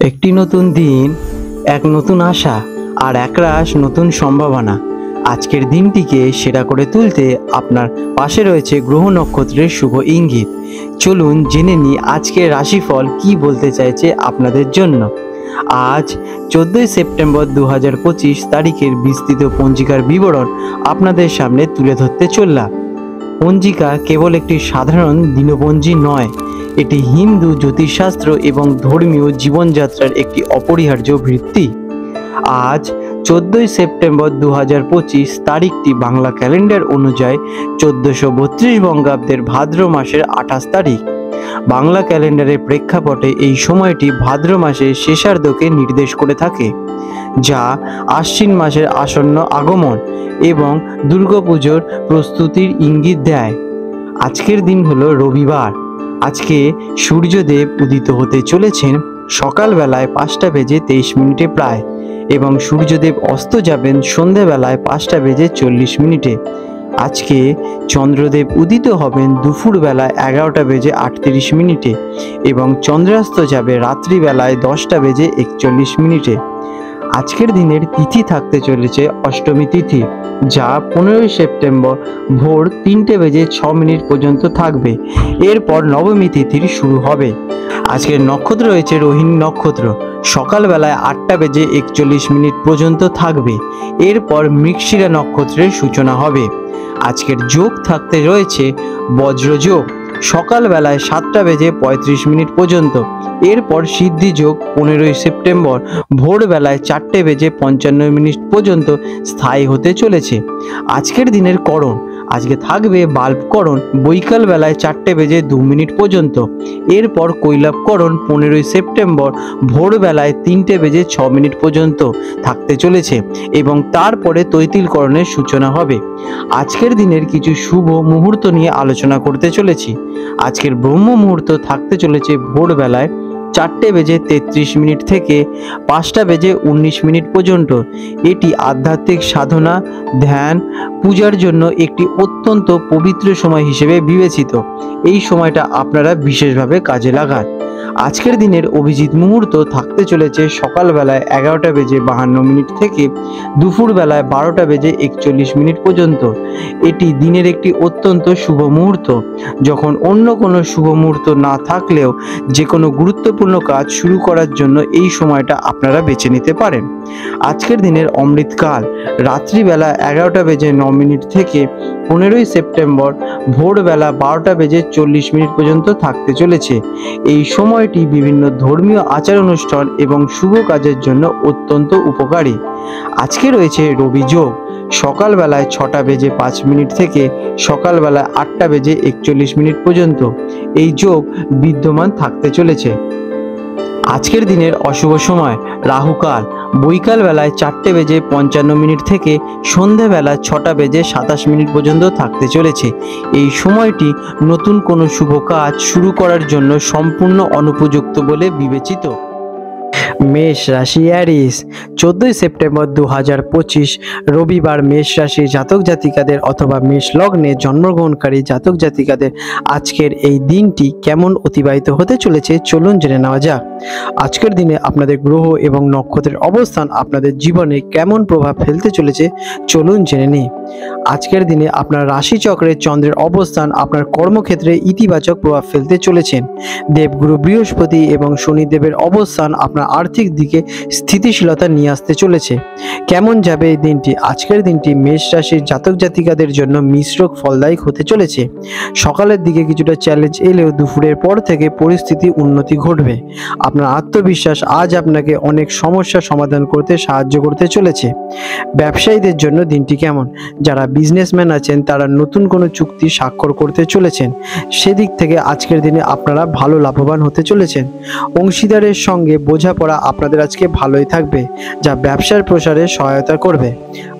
একটি নতুন দিন, এক নতুন আশা আর একরাশ নতুন সম্ভাবনা। আজকের দিনটিকে সেরা করে তুলতে আপনার পাশে রয়েছে গ্রহ নক্ষত্রের শুভ ইঙ্গিত। চলুন জেনে নিই আজকের রাশিফল কি বলতে চাইছে আপনাদের জন্য। আজ 14 সেপ্টেম্বর 2025 তারিখের বিস্তৃত পঞ্জিকার বিবরণ আপনাদের সামনে তুলে ধরতে চললাম। পঞ্জিকা কেবল একটি সাধারণ দিনপঞ্জি নয়, এটি হিন্দু জ্যোতিষশাস্ত্র এবং ধর্মীয় জীবনযাত্রার একটি অপরিহার্য ভিত্তি। আজ 14 সেপ্টেম্বর 2025 তারিখটি বাংলা ক্যালেন্ডার অনুযায়ী 1432 বঙ্গাব্দের ভাদ্র মাসের 28 তারিখ। বাংলা ক্যালেন্ডারের প্রেক্ষাপটে এই সময়টি ভাদ্র মাসের শেষার্ধকে নির্দেশ করে থাকে, যা আশ্বিন মাসের আসন্ন আগমন এবং দুর্গাপুজোর প্রস্তুতির ইঙ্গিত দেয়। আজকের দিন হলো রবিবার। আজকে সূর্যদেব উদিত হতে চলেছেন সকালবেলায় 5:23 প্রায়, এবং সূর্যদেব অস্ত যাবেন সন্ধ্যাবেলায় 5:40 আজকে চন্দ্রদেব উদিত হবেন দুপুরবেলায় 11:38 এবং চন্দ্রাস্ত যাবে রাত্রিবেলায় 10:41। আজকের দিনের তিথি থাকতে চলেছে অষ্টমী তিথি, যা 15 সেপ্টেম্বর ভোর 3:06 পর্যন্ত থাকবে। এরপর নবমী তিথির শুরু হবে। আজকের নক্ষত্র রয়েছে রোহিণী নক্ষত্র, সকালবেলায় 8:41 পর্যন্ত থাকবে। এরপর মৃগশিরা নক্ষত্রের সূচনা হবে। আজকের যোগ থাকতে রয়েছে বজ্রযোগ, সকালবেলায় 7:35 পর্যন্ত। এরপর সিদ্ধি যোগ 15 সেপ্টেম্বর ভোরবেলায় 4:55 পর্যন্ত স্থায়ী হতে চলেছে। আজকের দিনের করণ, আজকে থাকবে বাল্বকরণ বৈকাল বেলায় 4:02 পর্যন্ত। এরপর কৈলাবকরণ 15 সেপ্টেম্বর ভোরবেলায় 3:06 পর্যন্ত থাকতে চলেছে এবং তারপরে তৈতিলকরণের সূচনা হবে। আজকের দিনের কিছু শুভ মুহূর্ত নিয়ে আলোচনা করতে চলেছি। আজকের ব্রহ্ম মুহূর্ত থাকতে চলেছে ভোরবেলায় 4:33 থেকে 5:19 পর্যন্ত। এটি আধ্যাত্মিক সাধনা, ধ্যান, পূজার জন্য একটি অত্যন্ত পবিত্র সময় হিসেবে বিবেচিত। এই সময়টা আপনারা বিশেষভাবে কাজে লাগান। আজকের দিনের অভিজিৎ মুহূর্ত থাকতে চলেছে সকালবেলায় 11:52 থেকে দুপুরবেলায় 12:41 পর্যন্ত। এটি দিনের একটি অত্যন্ত শুভ মুহূর্ত, যখন অন্য কোনো শুভ মুহূর্ত না থাকলেও যে কোনো গুরুত্বপূর্ণ কাজ শুরু করার জন্য এই সময়টা আপনারা বেছে নিতে পারেন। আজকের দিনের অমৃতকাল রাত্রিবেলা 11:09 থেকে 15 সেপ্টেম্বর ভোরবেলা 12:40 পর্যন্ত থাকতে চলেছে। এই সময়টি বিভিন্ন ধর্মীয় আচার অনুষ্ঠান এবং শুভ কাজের জন্য অত্যন্ত উপকারী। আজকে রয়েছে রবি যোগ, সকালবেলায় 6:05 থেকে সকালবেলায় 8:41 পর্যন্ত। এই যোগ বিদ্যমান থাকতে চলেছে। আজকের দিনের অশুভ সময় রাহুকাল বৈকাল বেলায় 4:55 থেকে সন্ধ্যাবেলা 6:27 পর্যন্ত থাকতে চলেছে। এই সময়টি নতুন কোনো শুভ কাজ শুরু করার জন্য সম্পূর্ণ অনুপযুক্ত বলে বিবেচিত। মেষ রাশি অ্যারিস, 14 সেপ্টেম্বর 2025 রবিবার মেষ রাশির জাতক জাতিকাদের অথবা মেষ লগ্নে জন্মগ্রহণকারী জাতক জাতিকাদের আজকের এই দিনটি কেমন অতিবাহিত হতে চলেছে চলুন জেনে নেওয়া যাক। আজকের দিনে আপনাদের গ্রহ এবং নক্ষত্রের অবস্থান আপনাদের জীবনে কেমন প্রভাব ফেলতে চলেছে চলুন জেনে নিই। আজকের দিনে আপনার রাশিচক্রে চন্দ্রের অবস্থান আপনার কর্মক্ষেত্রে ইতিবাচক প্রভাব ফেলতে চলেছেন। দেবগুরু বৃহস্পতি এবং শনিদেবের অবস্থান আপনার আর্থিক দিকে স্থিতিশীলতা নিয়ে আসতে চলেছে। কেমন যাবে এই দিনটি? আজকের দিনটি মেষ রাশির জাতক জাতিকাদের জন্য মিশ্র ফলদায়ক হতে চলেছে। সকালের দিকে কিছুটা চ্যালেঞ্জ এলেও দুপুরের পর থেকে পরিস্থিতি উন্নতি ঘটবে। আপনার আত্মবিশ্বাস আজ আপনাকে অনেক সমস্যার সমাধান করতে সাহায্য করতে চলেছে। ব্যবসায়ীদের জন্য দিনটি কেমন? যারা বিজনেসম্যান আছেন তারা নতুন কোনো চুক্তি স্বাক্ষর করতে চলেছেন। সেদিক থেকে আজকের দিনে আপনারা ভালো লাভবান হতে চলেছেন। অংশীদারের সঙ্গে বোঝাপড়া আপনাদের আজকে ভালোই থাকবে, যা ব্যবসার প্রসারে সহায়তা করবে।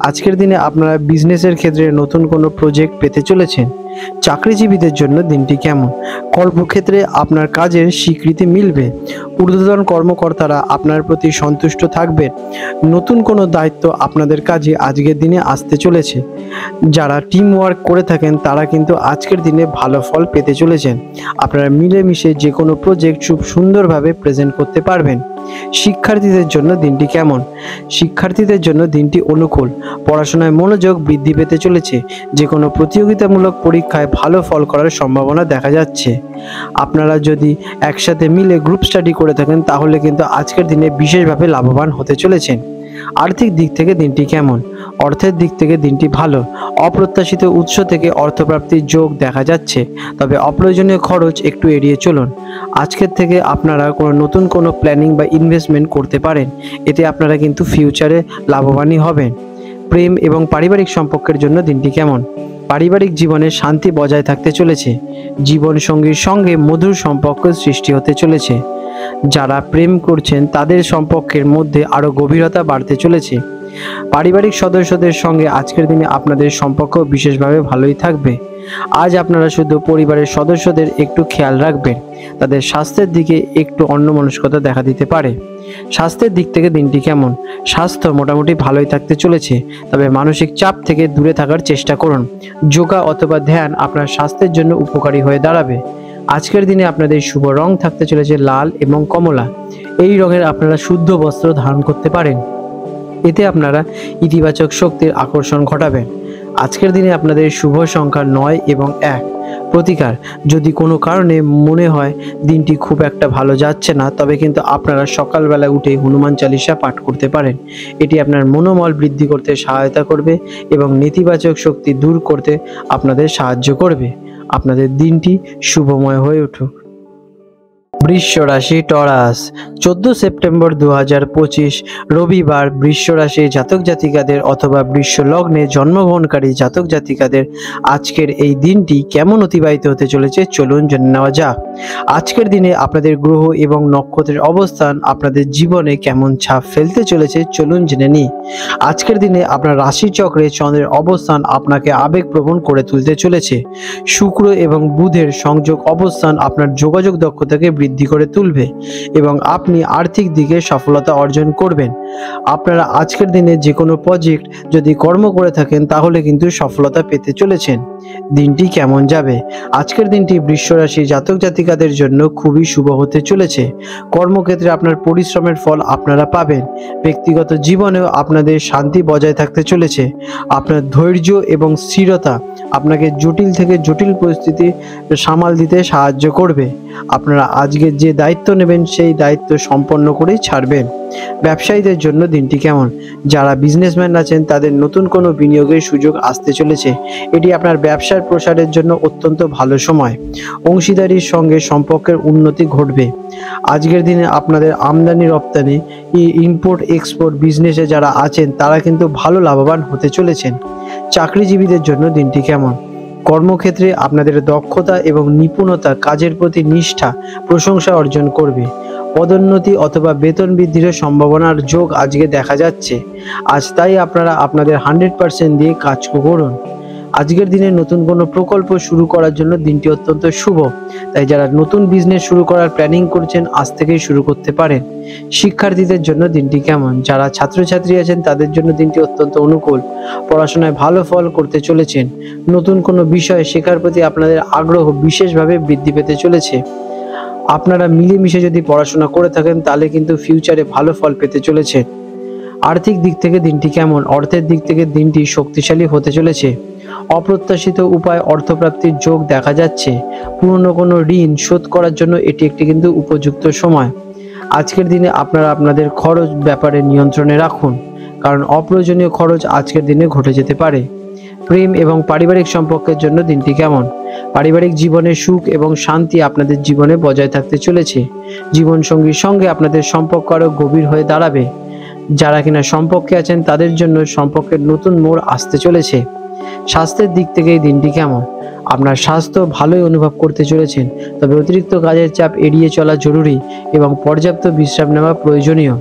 আজকের দিনে আপনারা বিজনেসের ক্ষেত্রে নতুন কোনো প্রজেক্ট পেতে চলেছেন। চাকরিজীবীদের জন্য দিনটি কেমন? কর্মক্ষেত্রে আপনার কাজের স্বীকৃতি মিলবে। ঊর্ধ্বতন কর্মকর্তারা আপনার প্রতি সন্তুষ্ট থাকবেন। নতুন কোনো দায়িত্ব আপনাদের কাজে আজকের দিনে আসতে চলেছে। যারা টিম ওয়ার্ক করে থাকেন তারা কিন্তু আজকের দিনে ভালো ফল পেতে চলেছেন। আপনারা মিলেমিশে যে কোনো প্রজেক্ট খুব সুন্দরভাবে প্রেজেন্ট করতে পারবেন। শিক্ষার্থীদের জন্য দিনটি কেমন? শিক্ষার্থীদের জন্য দিনটি অনুকূল। পড়াশোনায় মনোযোগ বৃদ্ধি পেতে চলেছে। যে কোনো প্রতিযোগিতামূলক পরীক্ষায় ভালো ফল করার সম্ভাবনা দেখা যাচ্ছে। আপনারা যদি একসাথে মিলে গ্রুপ স্টাডি করে থাকেন তাহলে কিন্তু আজকের দিনে বিশেষভাবে লাভবান হতে চলেছেন। আর্থিক দিক থেকে দিনটি কেমন? অর্থের দিক থেকে দিনটি ভালো। অপ্রত্যাশিত উৎস থেকে অর্থপ্রাপ্তির যোগ দেখা যাচ্ছে, তবে অপ্রয়োজনীয় খরচ একটু এড়িয়ে চলুন। আজকের থেকে আপনারা নতুন কোনো প্ল্যানিং বা ইনভেস্টমেন্ট করতে পারেন, এতে আপনারা কিন্তু ফিউচারে লাভবানই হবেন। প্রেম এবং পারিবারিক সম্পর্কের জন্য দিনটি কেমন? পারিবারিক জীবনে শান্তি বজায় থাকতে চলেছে। জীবনসঙ্গীর সঙ্গে মধুর সম্পর্ক সৃষ্টি হতে চলেছে। যারা প্রেম করছেন তাদের সম্পর্কের মধ্যে আরও গভীরতা বাড়তে চলেছে। পারিবারিক সদস্যদের সঙ্গে আজকের দিনে আপনাদের সম্পর্ক বিশেষভাবে ভালোই থাকবে। আজ আপনারা শুধু পরিবারের সদস্যদের একটু খেয়াল রাখবেন, তাদের স্বাস্থ্যের দিকে একটু অন্যমনস্কতা দেখা দিতে পারে। স্বাস্থ্যের দিক থেকে দিনটি কেমন? স্বাস্থ্য মোটামুটি ভালোই থাকতে চলেছে, তবে মানসিক চাপ থেকে দূরে থাকার চেষ্টা করুন। যোগা অথবা ধ্যান আপনার স্বাস্থ্যের জন্য উপকারী হয়ে দাঁড়াবে। আজকের দিনে আপনাদের শুভ রং থাকতে চলেছে লাল এবং কমলা। এই রঙের আপনারা শুদ্ধ বস্ত্র ধারণ করতে পারেন, এতে আপনারা ইতিবাচক শক্তির আকর্ষণ ঘটাবেন। আজকের দিনে আপনাদের শুভ সংখ্যা 9 এবং 1। প্রতিকার: যদি কোনো কারণে মনে হয় দিনটি খুব একটা ভালো যাচ্ছে না, তবে কিন্তু আপনারা সকালবেলা উঠে হনুমান চালিসা পাঠ করতে পারেন। এটি আপনার মনোবল বৃদ্ধি করতে সহায়তা করবে এবং নেতিবাচক শক্তি দূর করতে আপনাদের সাহায্য করবে। আপনাদের দিনটি শুভময় হয়ে উঠুক। বৃষ রাশি টরাস, 14 সেপ্টেম্বর 2025 রবিবার বৃষ রাশি জাতক জাতিকাদের অথবা বৃষ লগ্নে জন্মগ্রহণকারী জাতক জাতিকাদের আজকের এই দিনটি কেমন অতিবাহিত হতে চলেছে চলুন জেনে নেওয়া যাক। আজকের দিনে আপনাদের গ্রহ এবং নক্ষত্রের অবস্থান আপনাদের জীবনে কেমন ছাপ ফেলতে চলেছে চলুন জেনে নিই। আজকের দিনে আপনার রাশিচক্রে চন্দ্রের অবস্থান আপনাকে আবেগপ্রবণ করে তুলতে চলেছে। শুক্র এবং বুধের সংযোগ অবস্থান আপনার যোগাযোগ দক্ষতাকে বৃদ্ধি করে তুলবে এবং আপনি আর্থিক দিকে সফলতা অর্জন করবেন। আপনারা আজকের দিনে যে কোনো প্রজেক্ট যদি কর্ম করে থাকেন তাহলে কিন্তু সফলতা পেতে চলেছেন। দিনটি কেমন যাবে? আজকের দিনটি বৃষ রাশি জাতক জাতিকাদের জন্য খুবই শুভ হতে চলেছে। কর্মক্ষেত্রে আপনার পরিশ্রমের ফল আপনারা পাবেন। ব্যক্তিগত জীবনেও আপনাদের শান্তি বজায় থাকতে চলেছে। আপনার ধৈর্য এবং স্থিরতা আপনাকে জটিল থেকে জটিল পরিস্থিতি সামাল দিতে সাহায্য করবে। আপনারা আজকে যে দায়িত্ব নেবেন সেই দায়িত্ব সম্পন্ন করেই ছাড়বেন। ব্যবসায়ীদের জন্য দিনটি কেমন? যারা বিজনেসম্যান আছেন তাদের নতুন কোনো বিনিয়োগের সুযোগ আসতে চলেছে। এটি আপনার ব্যবসার প্রসারের জন্য অত্যন্ত ভালো সময়। অংশীদারির সঙ্গে সম্পর্কের উন্নতি ঘটবে। আজকের দিনে আপনাদের আমদানি রপ্তানি ইম্পোর্ট এক্সপোর্ট বিজনেসে যারা আছেন তারা কিন্তু ভালো লাভবান হতে চলেছেন। চাকরিজীবীদের জন্য দিনটি কেমন? কর্মক্ষেত্রে আপনাদের দক্ষতা এবং নিপুণতা কাজের প্রতি নিষ্ঠা প্রশংসা অর্জন করবে। পদোন্নতি অথবা বেতন বৃদ্ধির সম্ভাবনার যোগ আজকে দেখা যাচ্ছে। আজ তাই আপনারা আপনাদের 100% দিয়ে কাজ করুন। আজকের দিনে নতুন কোনো প্রকল্প শুরু করার জন্য দিনটি অত্যন্ত শুভ, তাই যারা নতুন বিজনেস শুরু করার প্ল্যানিং করছেন আজ থেকেই শুরু করতে পারেন। শিক্ষার্থীদের জন্য দিনটি কেমন? যারা ছাত্রছাত্রী আছেন তাদের জন্য দিনটি অত্যন্ত অনুকূল। পড়াশোনায় ভালো ফল করতে চলেছেন। নতুন কোনো বিষয় শেখার প্রতি আপনাদের আগ্রহ বিশেষভাবে বৃদ্ধি পেতে চলেছে। আপনারা মিলেমিশে যদি পড়াশোনা করে থাকেন তাহলে কিন্তু ফিউচারে ভালো ফল পেতে চলেছেন। আর্থিক দিক থেকে দিনটি কেমন? অর্থের দিক থেকে দিনটি শক্তিশালী হতে চলেছে। অপ্রত্যাশিত উপায় অর্থপ্রাপ্তির যোগ দেখা যাচ্ছে। পুরনো কোনো ঋণ শোধ করার জন্য এটি একটি কিন্তু উপযুক্ত সময়। আজকের দিনে আপনারা আপনাদের খরচ ব্যাপারে নিয়ন্ত্রণে রাখুন, কারণ অপ্রয়োজনীয় খরচ আজকের দিনে ঘটে যেতে পারে। প্রেম এবং পারিবারিক সম্পর্কের জন্য দিনটি কেমন? পারিবারিক জীবনে সুখ এবং শান্তি আপনাদের জীবনে বজায় থাকতে চলেছে। জীবনসঙ্গীর সঙ্গে আপনাদের সম্পর্ক আরও গভীর হয়ে দাঁড়াবে। যারা কিনা সম্পর্কে আছেন তাদের জন্য সম্পর্কের নতুন মোড় আসতে চলেছে। স্বাস্থ্যের দিক থেকে এই দিনটি কেমন? আপনার স্বাস্থ্য ভালোই অনুভব করতে চলেছেন, তবে অতিরিক্ত কাজের চাপ এড়িয়ে চলা জরুরি এবং পর্যাপ্ত বিশ্রাম নেওয়া প্রয়োজনীয়।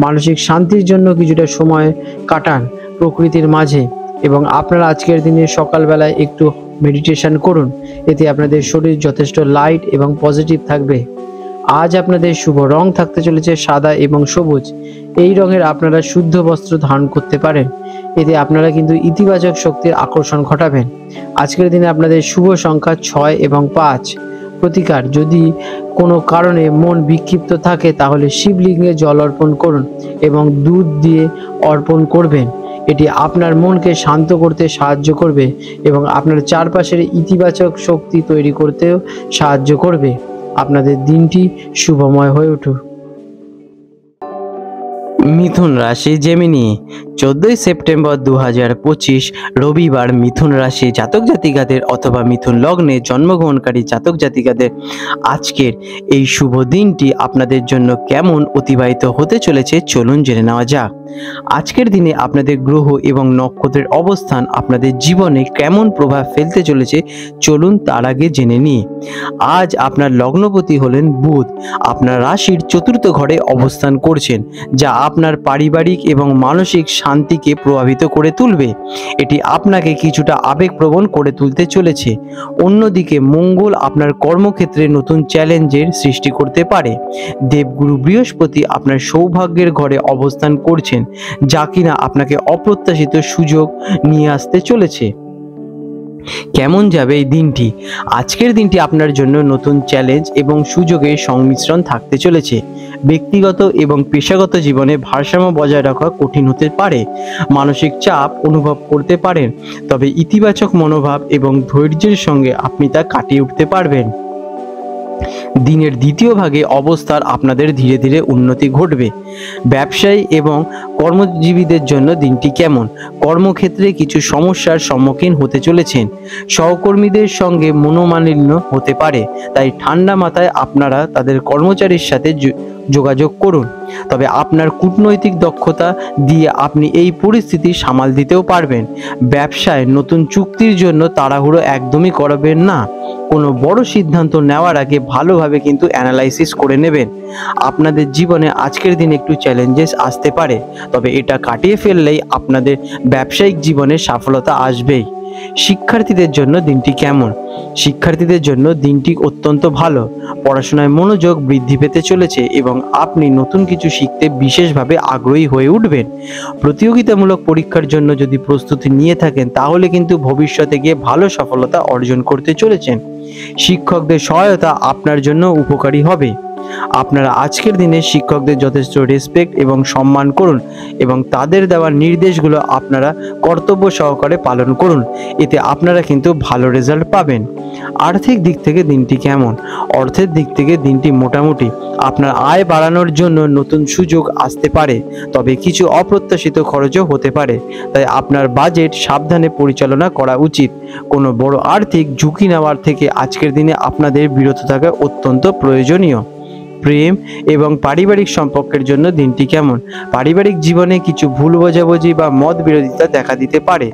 মানসিক শান্তির জন্য কিছুটা সময় কাটান প্রকৃতির মাঝে এবং আপনারা আজকের দিনে সকালবেলায় একটু মেডিটেশন করুন, এতে আপনাদের শরীর যথেষ্ট লাইট এবং পজিটিভ থাকবে। আজ আপনাদের শুভ রং থাকতে চলেছে সাদা এবং সবুজ। এই রঙের আপনারা শুদ্ধ বস্ত্র ধারণ করতে পারেন, এতে আপনারা কিন্তু ইতিবাচক শক্তির আকর্ষণ ঘটাবেন। আজকের দিনে আপনাদের শুভ সংখ্যা 6 এবং 5। প্রতিকার, যদি কোনো কারণে মন বিক্ষিপ্ত থাকে তাহলে শিবলিঙ্গে জল অর্পণ করুন এবং দুধ দিয়ে অর্পণ করবেন। এটি আপনার মনকে শান্ত করতে সাহায্য করবে এবং আপনার চারপাশের ইতিবাচক শক্তি তৈরি করতেও সাহায্য করবে। আপনাদের দিনটি শুভময় হয়ে উঠুক। মিথুন রাশি, জেমিনি। 14 সেপ্টেম্বর 2025 রবিবার মিথুন রাশি জাতক জাতিকাদের অথবা মিথুন লগ্নে জন্মগ্রহণকারী জাতক জাতিকাদের আজকের এই শুভ দিনটি আপনাদের জন্য কেমন অতিবাহিত হতে চলেছে চলুন জেনে নেওয়া যাক। আজকের দিনে আপনাদের গ্রহ এবং নক্ষত্রের অবস্থান আপনাদের জীবনে কেমন প্রভাব ফেলতে চলেছে চলুন তার আগে জেনে নিই। আজ আপনার লগ্নপতি হলেন বুধ, আপনার রাশির চতুর্থ ঘরে অবস্থান করছেন, যা আপনার পারিবারিক এবং মানসিক শান্তিকে প্রভাবিত করে তুলবে। এটি আপনাকে কিছুটা আবেগপ্রবণ করে তুলতে চলেছে। অন্যদিকে মঙ্গল আপনার কর্মক্ষেত্রে নতুন চ্যালেঞ্জের সৃষ্টি করতে পারে। দেবগুরু বৃহস্পতি আপনার সৌভাগ্যের ঘরে অবস্থান করছেন, যা কিনা আপনাকে অপ্রত্যাশিত সুযোগ নিয়ে আসতে চলেছে। কেমন যাবে এই দিনটি? আজকের দিনটি আপনার জন্য নতুন চ্যালেঞ্জ এবং সুযোগের সংমিশ্রণ থাকতে চলেছে। ব্যক্তিগত এবং পেশাগত জীবনে ভারসাম্য বজায় রাখা কঠিন হতে পারে। মানসিক চাপ অনুভব করতে পারেন, তবে ইতিবাচক মনোভাব এবং ধৈর্যের সঙ্গে আপনি তা কাটিয়ে উঠতে পারবেন। দিনের দ্বিতীয় ভাগে অবস্থার আপনাদের ধীরে ধীরে উন্নতি ঘটবে। ব্যবসায়ী এবং কর্মজীবীদের জন্য দিনটি কেমন? কর্মক্ষেত্রে কিছু সমস্যার সম্মুখীন হতে চলেছেন। সহকর্মীদের সঙ্গে মনোমালিন্য হতে পারে, তাই ঠান্ডা মাথায় আপনারা তাদের কর্মচারীর সাথে যোগাযোগ করুন। তবে আপনার কূটনৈতিক দক্ষতা দিয়ে আপনি এই পরিস্থিতি সামাল দিতেও পারবেন। ব্যবসায় নতুন চুক্তির জন্য তাড়াহুড়ো একদমই করবেন না। কোনো বড় সিদ্ধান্ত নেওয়ার আগে ভালোভাবে কিন্তু অ্যানালাইসিস করে নেবেন। আপনাদের জীবনে আজকের দিন একটু চ্যালেঞ্জেস আসতে পারে, তবে এটা কাটিয়ে ফেললেই আপনাদের ব্যবসায়িক জীবনে সফলতা আসবেই। শিক্ষার্থীদের জন্য দিনটি কেমন? শিক্ষার্থীদের জন্য দিনটি অত্যন্ত ভালো। পড়াশোনায় মনোযোগ বৃদ্ধি পেতে চলেছে এবং আপনি নতুন কিছু শিখতে বিশেষভাবে আগ্রহী হয়ে উঠবেন। প্রতিযোগিতামূলক পরীক্ষার জন্য যদি প্রস্তুতি নিয়ে থাকেন তাহলে কিন্তু ভবিষ্যতে গিয়ে ভালো সফলতা অর্জন করতে চলেছেন। শিক্ষকদের সহায়তা আপনার জন্য উপকারী হবে। আপনারা আজকের দিনে শিক্ষকদের যথেষ্ট রেসপেক্ট এবং সম্মান করুন এবং তাদের দেওয়া নির্দেশগুলো আপনারা কর্তব্য সহকারে পালন করুন। এতে আপনারা কিন্তু ভালো রেজাল্ট পাবেন। আর্থিক দিক থেকে দিনটি কেমন? অর্থের দিক থেকে দিনটি মোটামুটি। আপনার আয় বাড়ানোর জন্য নতুন সুযোগ আসতে পারে, তবে কিছু অপ্রত্যাশিত খরচও হতে পারে, তাই আপনার বাজেট সাবধানে পরিচালনা করা উচিত। কোনো বড় আর্থিক ঝুঁকি নেওয়ার থেকে আজকের দিনে আপনাদের বিরত থাকা অত্যন্ত প্রয়োজনীয়। প্রেম এবং পারিবারিক সম্পর্কের জন্য দিনটি কেমন? পারিবারিক জীবনে কিছু ভুল বোঝাবুঝি বা মত বিরোধিতা দেখা দিতে পারে।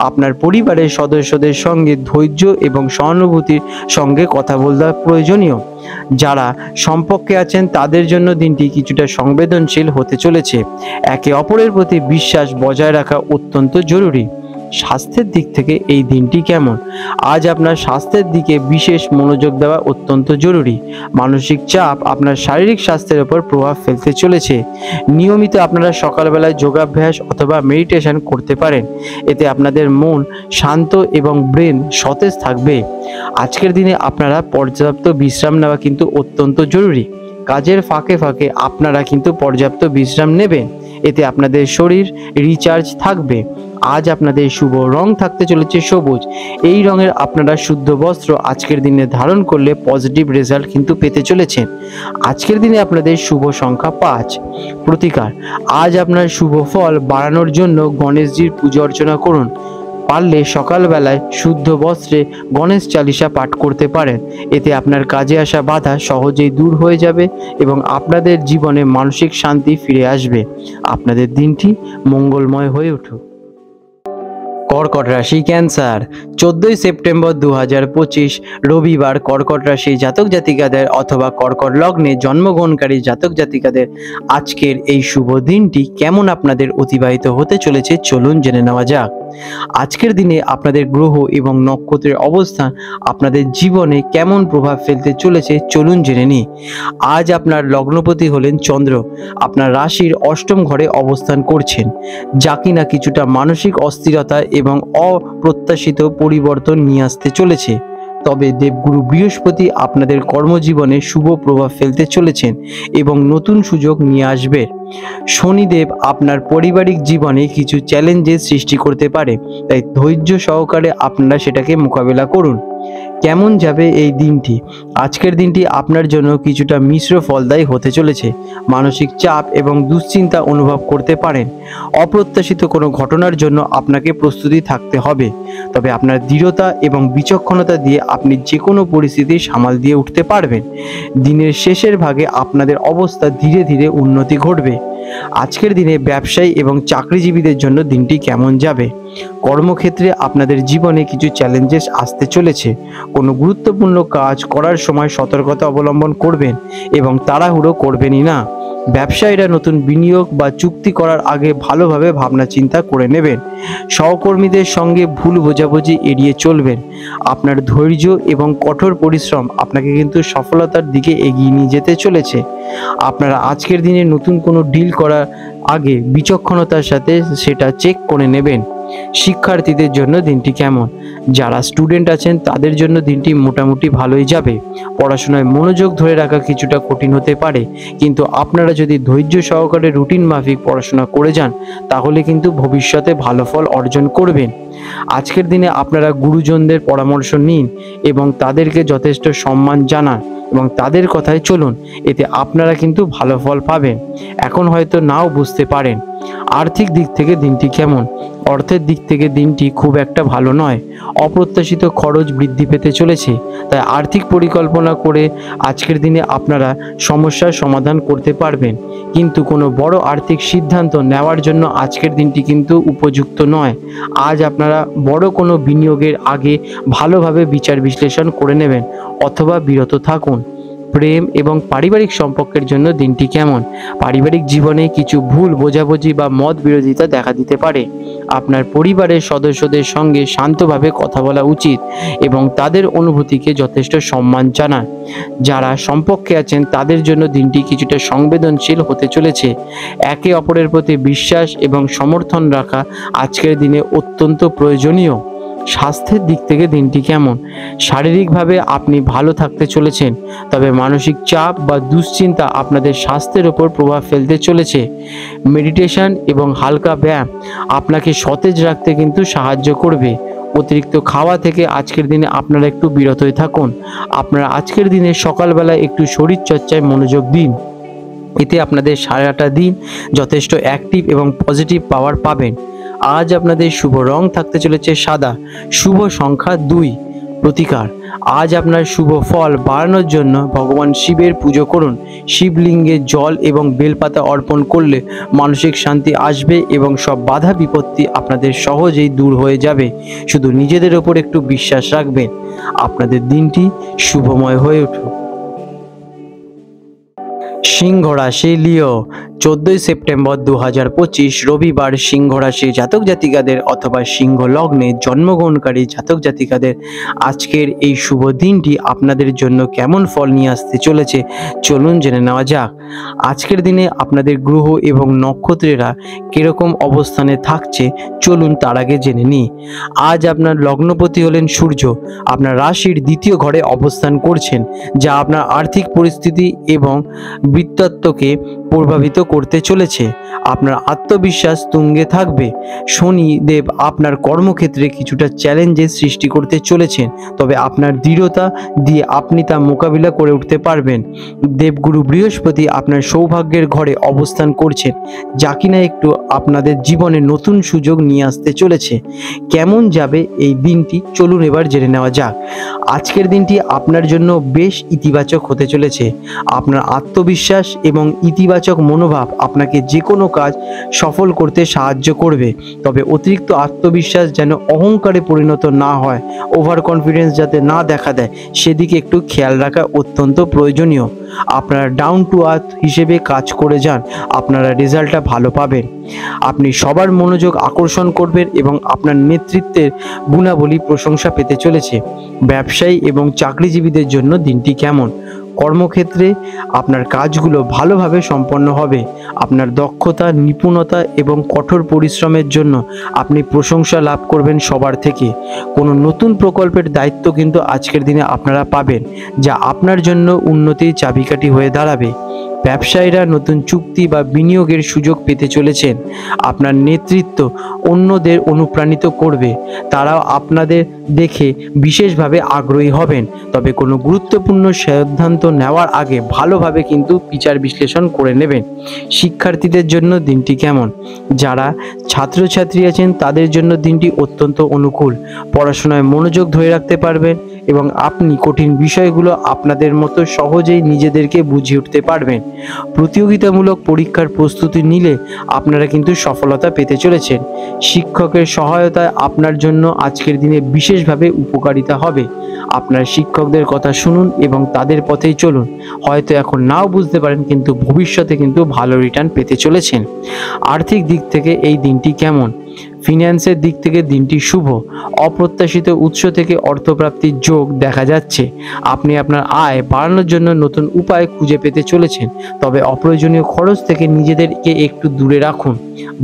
আপনার পরিবারের সদস্যদের সঙ্গে ধৈর্য এবং সহানুভূতির সঙ্গে কথা বলা প্রয়োজনীয়। যারা সম্পর্কে আছেন তাদের জন্য দিনটি কিছুটা সংবেদনশীল হতে চলেছে। একে অপরের প্রতি বিশ্বাস বজায় রাখা অত্যন্ত জরুরি। স্বাস্থ্যের দিক থেকে এই দিনটি কেমন? আজ আপনার স্বাস্থ্যের দিকে বিশেষ মনোযোগ দেওয়া অত্যন্ত জরুরি। মানসিক চাপ আপনার শারীরিক স্বাস্থ্যের উপর প্রভাব ফেলতে চলেছে। নিয়মিত আপনারা সকালবেলায় যোগাভ্যাস অথবা মেডিটেশন করতে পারেন। এতে আপনাদের মন শান্ত এবং ব্রেন সতেজ থাকবে। আজকের দিনে আপনারা পর্যাপ্ত বিশ্রাম নেওয়া কিন্তু অত্যন্ত জরুরি। কাজের ফাঁকে ফাঁকে আপনারা কিন্তু পর্যাপ্ত বিশ্রাম নেবেন, এতে আপনাদের শরীর রিচার্জ থাকবে। আজ আপনাদের শুভ রং থাকতে চলেছে সবুজ। এই রঙের আপনারা শুদ্ধ বস্ত্র আজকের দিনে ধারণ করলে পজিটিভ রেজাল্ট কিন্তু পেতে চলেছেন। আজকের দিনে আপনাদের শুভ সংখ্যা 5। প্রতিকার, আজ আপনার শুভ ফল বাড়ানোর জন্য গণেশজির পুজো অর্চনা করুন। পারলে সকালবেলায় শুদ্ধ বস্ত্রে গণেশ চালিসা পাঠ করতে পারেন। এতে আপনার কাজে আসা বাধা সহজেই দূর হয়ে যাবে এবং আপনাদের জীবনে মানসিক শান্তি ফিরে আসবে। আপনাদের দিনটি মঙ্গলময় হয়ে উঠুক। কর্কট রাশি, ক্যান্সার। 14 সেপ্টেম্বর 2025 রবিবার কর্কট রাশি জাতক জাতিকাদের অথবা কর্কট লগ্নে জন্মগ্রহণকারী জাতক জাতিকাদের আজকের এই শুভ দিনটি কেমন আপনাদের অতিবাহিত হতে চলেছে চলুন জেনে নেওয়া যাক। আজকের দিনে আপনাদের গ্রহ এবং নক্ষত্রের অবস্থান আপনাদের জীবনে কেমন প্রভাব ফেলতে চলেছে চলুন জেনে নিই। আজ আপনার লগ্নপতি হলেন চন্দ্র, আপনার রাশির অষ্টম ঘরে অবস্থান করছেন, যা কিনা কিছুটা মানসিক অস্থিরতা এবং অপ্রত্যাশিত পরিবর্তন নিয়ে আসতে চলেছে। তবে দেবগুরু বৃহস্পতি আপনাদের কর্মজীবনে শুভ প্রভাব ফেলতে চলেছেন এবং নতুন সুযোগ নিয়ে আসবে। শনিদেব আপনার পারিবারিক জীবনে কিছু চ্যালেঞ্জের সৃষ্টি করতে পারে, তাই ধৈর্য সহকারে আপনারা সেটাকে মোকাবেলা করুন। কেমন যাবে এই দিনটি? আজকের দিনটি আপনার জন্য কিছুটা মিশ্র ফলদায়ী হতে চলেছে। মানসিক চাপ এবং দুশ্চিন্তা অনুভব করতে পারেন। অপ্রত্যাশিত কোনো ঘটনার জন্য আপনাকে প্রস্তুতি থাকতে হবে, তবে আপনার দৃঢ়তা এবং বিচক্ষণতা দিয়ে আপনি যে কোনো পরিস্থিতি সামাল দিয়ে উঠতে পারবেন। দিনের শেষের ভাগে আপনাদের অবস্থা ধীরে ধীরে উন্নতি ঘটবে। আজকের দিনে ব্যবসায়ী এবং চাকরিজীবীদের জন্য দিনটি কেমন যাবে? কর্মক্ষেত্রে আপনাদের জীবনে কিছু চ্যালেঞ্জেস আসতে চলেছে। কোনো গুরুত্বপূর্ণ কাজ করার সময় সতর্কতা অবলম্বন করবেন এবং তাড়াহুড়ো করবেনই না। ব্যবসায়ীরা নতুন বিনিয়োগ বা চুক্তি করার আগে ভালোভাবে ভাবনা চিন্তা করে নেবেন। সহকর্মীদের সঙ্গে ভুল বোঝাবুঝি এড়িয়ে চলবেন। আপনার ধৈর্য এবং কঠোর পরিশ্রম আপনাকে কিন্তু সফলতার দিকে এগিয়ে নিয়ে যেতে চলেছে। আপনারা আজকের দিনে নতুন কোনো ডিল করার আগে বিচক্ষণতার সাথে সেটা চেক করে নেবেন। শিক্ষার্থীদের জন্য দিনটি কেমন? যারা স্টুডেন্ট আছেন তাদের জন্য দিনটি মোটামুটি ভালোই যাবে। পড়াশোনায় মনোযোগ ধরে রাখা কিছুটা কঠিন হতে পারে, কিন্তু আপনারা যদি ধৈর্য সহকারে রুটিন মাফিক পড়াশোনা করে যান তাহলে কিন্তু ভবিষ্যতে ভালো ফল অর্জন করবেন। আজকের দিনে আপনারা গুরুজনদের পরামর্শ নিন এবং তাদেরকে যথেষ্ট সম্মান জানান এবং তাদের কথায় চলুন, এতে আপনারা কিন্তু ভালো ফল পাবেন। এখন হয়তো নাও বুঝতে পারেন। আর্থিক দিক থেকে দিনটি কেমন? অর্থের দিক থেকে দিনটি খুব একটা ভালো নয়। অপ্রত্যাশিত খরচ বৃদ্ধি পেতে চলেছে, তাই আর্থিক পরিকল্পনা করে আজকের দিনে আপনারা সমস্যার সমাধান করতে পারবেন, কিন্তু কোনো বড় আর্থিক সিদ্ধান্ত নেওয়ার জন্য আজকের দিনটি কিন্তু উপযুক্ত নয়। আজ আপনারা বড় কোনো বিনিয়োগের আগে ভালোভাবে বিচার বিশ্লেষণ করে নেবেন অথবা বিরত থাকুন। প্রেম এবং পারিবারিক সম্পর্কের জন্য দিনটি কেমন? পারিবারিক জীবনে কিছু ভুল বোঝাবুঝি বা মত বিরোধিতা দেখা দিতে পারে। আপনার পরিবারের সদস্যদের সঙ্গে শান্তভাবে কথা বলা উচিত এবং তাদের অনুভূতিকে যথেষ্ট সম্মান জানান। যারা সম্পর্কে আছেন তাদের জন্য দিনটি কিছুটা সংবেদনশীল হতে চলেছে। একে অপরের প্রতি বিশ্বাস এবং সমর্থন রাখা আজকের দিনে অত্যন্ত প্রয়োজনীয়। স্বাস্থ্যের দিক থেকে দিনটি কেমন? শারীরিকভাবে আপনি ভালো থাকতে চলেছেন, তবে মানসিক চাপ বা দুশ্চিন্তা আপনাদের স্বাস্থ্যের ওপর প্রভাব ফেলতে চলেছে। মেডিটেশন এবং হালকা ব্যায়াম আপনাকে সতেজ রাখতে কিন্তু সাহায্য করবে। অতিরিক্ত খাওয়া থেকে আজকের দিনে আপনারা একটু বিরতই থাকুন। আপনারা আজকের দিনে সকালবেলা একটু শরীরচর্চায় মনোযোগ দিন, এতে আপনাদের সারাটা দিন যথেষ্ট অ্যাক্টিভ এবং পজিটিভ পাওয়ার পাবেন। আজ আপনাদের শুভ রং থাকতে চলেছে সাদা। শুভ সংখ্যা 2। প্রতিকার: আজ আপনার শুভ ফল বাড়ানোর জন্য ভগবান শিবের পুজো করুন। শিবলিঙ্গে জল এবং বেলপাতা অর্পণ করলে মানসিক শান্তি আসবে এবং সব বাধা বিপত্তি আপনাদের সহজেই দূর হয়ে যাবে। শুধু নিজেদের ওপর একটু বিশ্বাস রাখবেন। আপনাদের দিনটি শুভময় হয়ে উঠুক। সিংহ রাশি লিও, 14 সেপ্টেম্বর 2025 রবিবার সিংহ রাশি জাতক জাতিকাদের অথবা সিংহ লগ্নে জন্মগ্রহণকারী জাতক জাতিকাদের আজকের এই শুভ দিনটি আপনাদের জন্য কেমন ফল নিয়ে আসতে চলেছে চলুন জেনে নেওয়া যাক। আজকের দিনে আপনাদের গ্রহ এবং নক্ষত্রেরা কিরকম অবস্থানে থাকছে চলুন তার আগে জেনে নিই। আজ আপনার লগ্নপতি হলেন সূর্য, আপনার রাশির দ্বিতীয় ঘরে অবস্থান করছেন, যা আপনার আর্থিক পরিস্থিতি এবং বৃত্তাত্ত্বকে প্রভাবিত করতে চলেছে। আপনার আত্মবিশ্বাস তুঙ্গে থাকবে। শনিদেব আপনার কর্মক্ষেত্রে কিছুটা চ্যালেঞ্জের সৃষ্টি করতে চলেছেন, তবে আপনার দৃঢ়তা দিয়ে আপনি তা মোকাবিলা করে উঠতে পারবেন। দেবগুরু বৃহস্পতি আপনার সৌভাগ্যের ঘরে অবস্থান করছেন, যা কিনা একটু আপনাদের জীবনে নতুন সুযোগ নিয়ে আসতে চলেছে। কেমন যাবে এই দিনটি চলুন এবার জেনে নেওয়া যাক। আজকের দিনটি আপনার জন্য বেশ ইতিবাচক হতে চলেছে। আপনার আত্মবিশ্বাস এবং ইতিবাচক মনোভাব আপনাকে যে কোনো কাজ সফল করতে সাহায্য করবে, তবে অতিরিক্ত আত্মবিশ্বাস যেন অহংকারে পরিণত না হয়, ওভার কনফিডেন্স যাতে না দেখা দেয় সেদিকে একটু খেয়াল রাখা অত্যন্ত প্রয়োজনীয়। আপনারা ডাউন টু আর্থ হিসেবে কাজ করে যান, আপনারা রেজাল্টটা ভালো পাবেন। আপনি সবার মনোযোগ আকর্ষণ করবেন এবং আপনার নেতৃত্বের গুণাবলী প্রশংসা পেতে চলেছে। ব্যবসায়ী এবং চাকরিজীবীদের জন্য দিনটি কেমন? কর্মক্ষেত্রে আপনার কাজগুলো ভালোভাবে সম্পন্ন হবে। আপনার দক্ষতা, নিপুণতা এবং কঠোর পরিশ্রমের জন্য আপনি প্রশংসা লাভ করবেন সবার থেকে। কোনো নতুন প্রকল্পের দায়িত্ব কিন্তু আজকের দিনে আপনারা পাবেন, যা আপনার জন্য উন্নতির চাবিকাঠি হয়ে দাঁড়াবে। ব্যবসায়ীরা নতুন চুক্তি বা বিনিয়োগের সুযোগ পেতে চলেছেন। আপনার নেতৃত্ব অন্যদের অনুপ্রাণিত করবে, তারাও আপনাদের দেখে বিশেষভাবে আগ্রহী হবেন। তবে কোনো গুরুত্বপূর্ণ সিদ্ধান্ত নেওয়ার আগে ভালোভাবে কিন্তু বিচার বিশ্লেষণ করে নেবেন। শিক্ষার্থীদের জন্য দিনটি কেমন? যারা ছাত্রছাত্রী আছেন তাদের জন্য দিনটি অত্যন্ত অনুকূল। পড়াশোনায় মনোযোগ ধরে রাখতে পারবেন এবং আপনি কঠিন বিষয়গুলো আপনাদের মতো সহজেই নিজেদেরকে বুঝিয়ে উঠতে পারবেন। প্রতিযোগিতামূলক পরীক্ষার প্রস্তুতি নিলে আপনারা কিন্তু সফলতা পেতে চলেছেন। শিক্ষকের সহায়তায় আপনার জন্য আজকের দিনে বিশেষভাবে উপকারিতা হবে। আপনার শিক্ষকদের কথা শুনুন এবং তাদের পথেই চলুন। হয়তো এখন নাও বুঝতে পারেন, কিন্তু ভবিষ্যতে কিন্তু ভালো রিটার্ন পেতে চলেছেন। আর্থিক দিক থেকে এই দিনটি কেমন? ফিন্যান্সের দিক থেকে দিনটি শুভ। অপ্রত্যাশিত উৎস থেকে অর্থপ্রাপ্তির যোগ দেখা যাচ্ছে। আপনি আপনার আয় বাড়ানোর জন্য নতুন উপায় খুঁজে পেতে চলেছেন। তবে অপ্রয়োজনীয় খরচ থেকে নিজেদেরকে একটু দূরে রাখুন।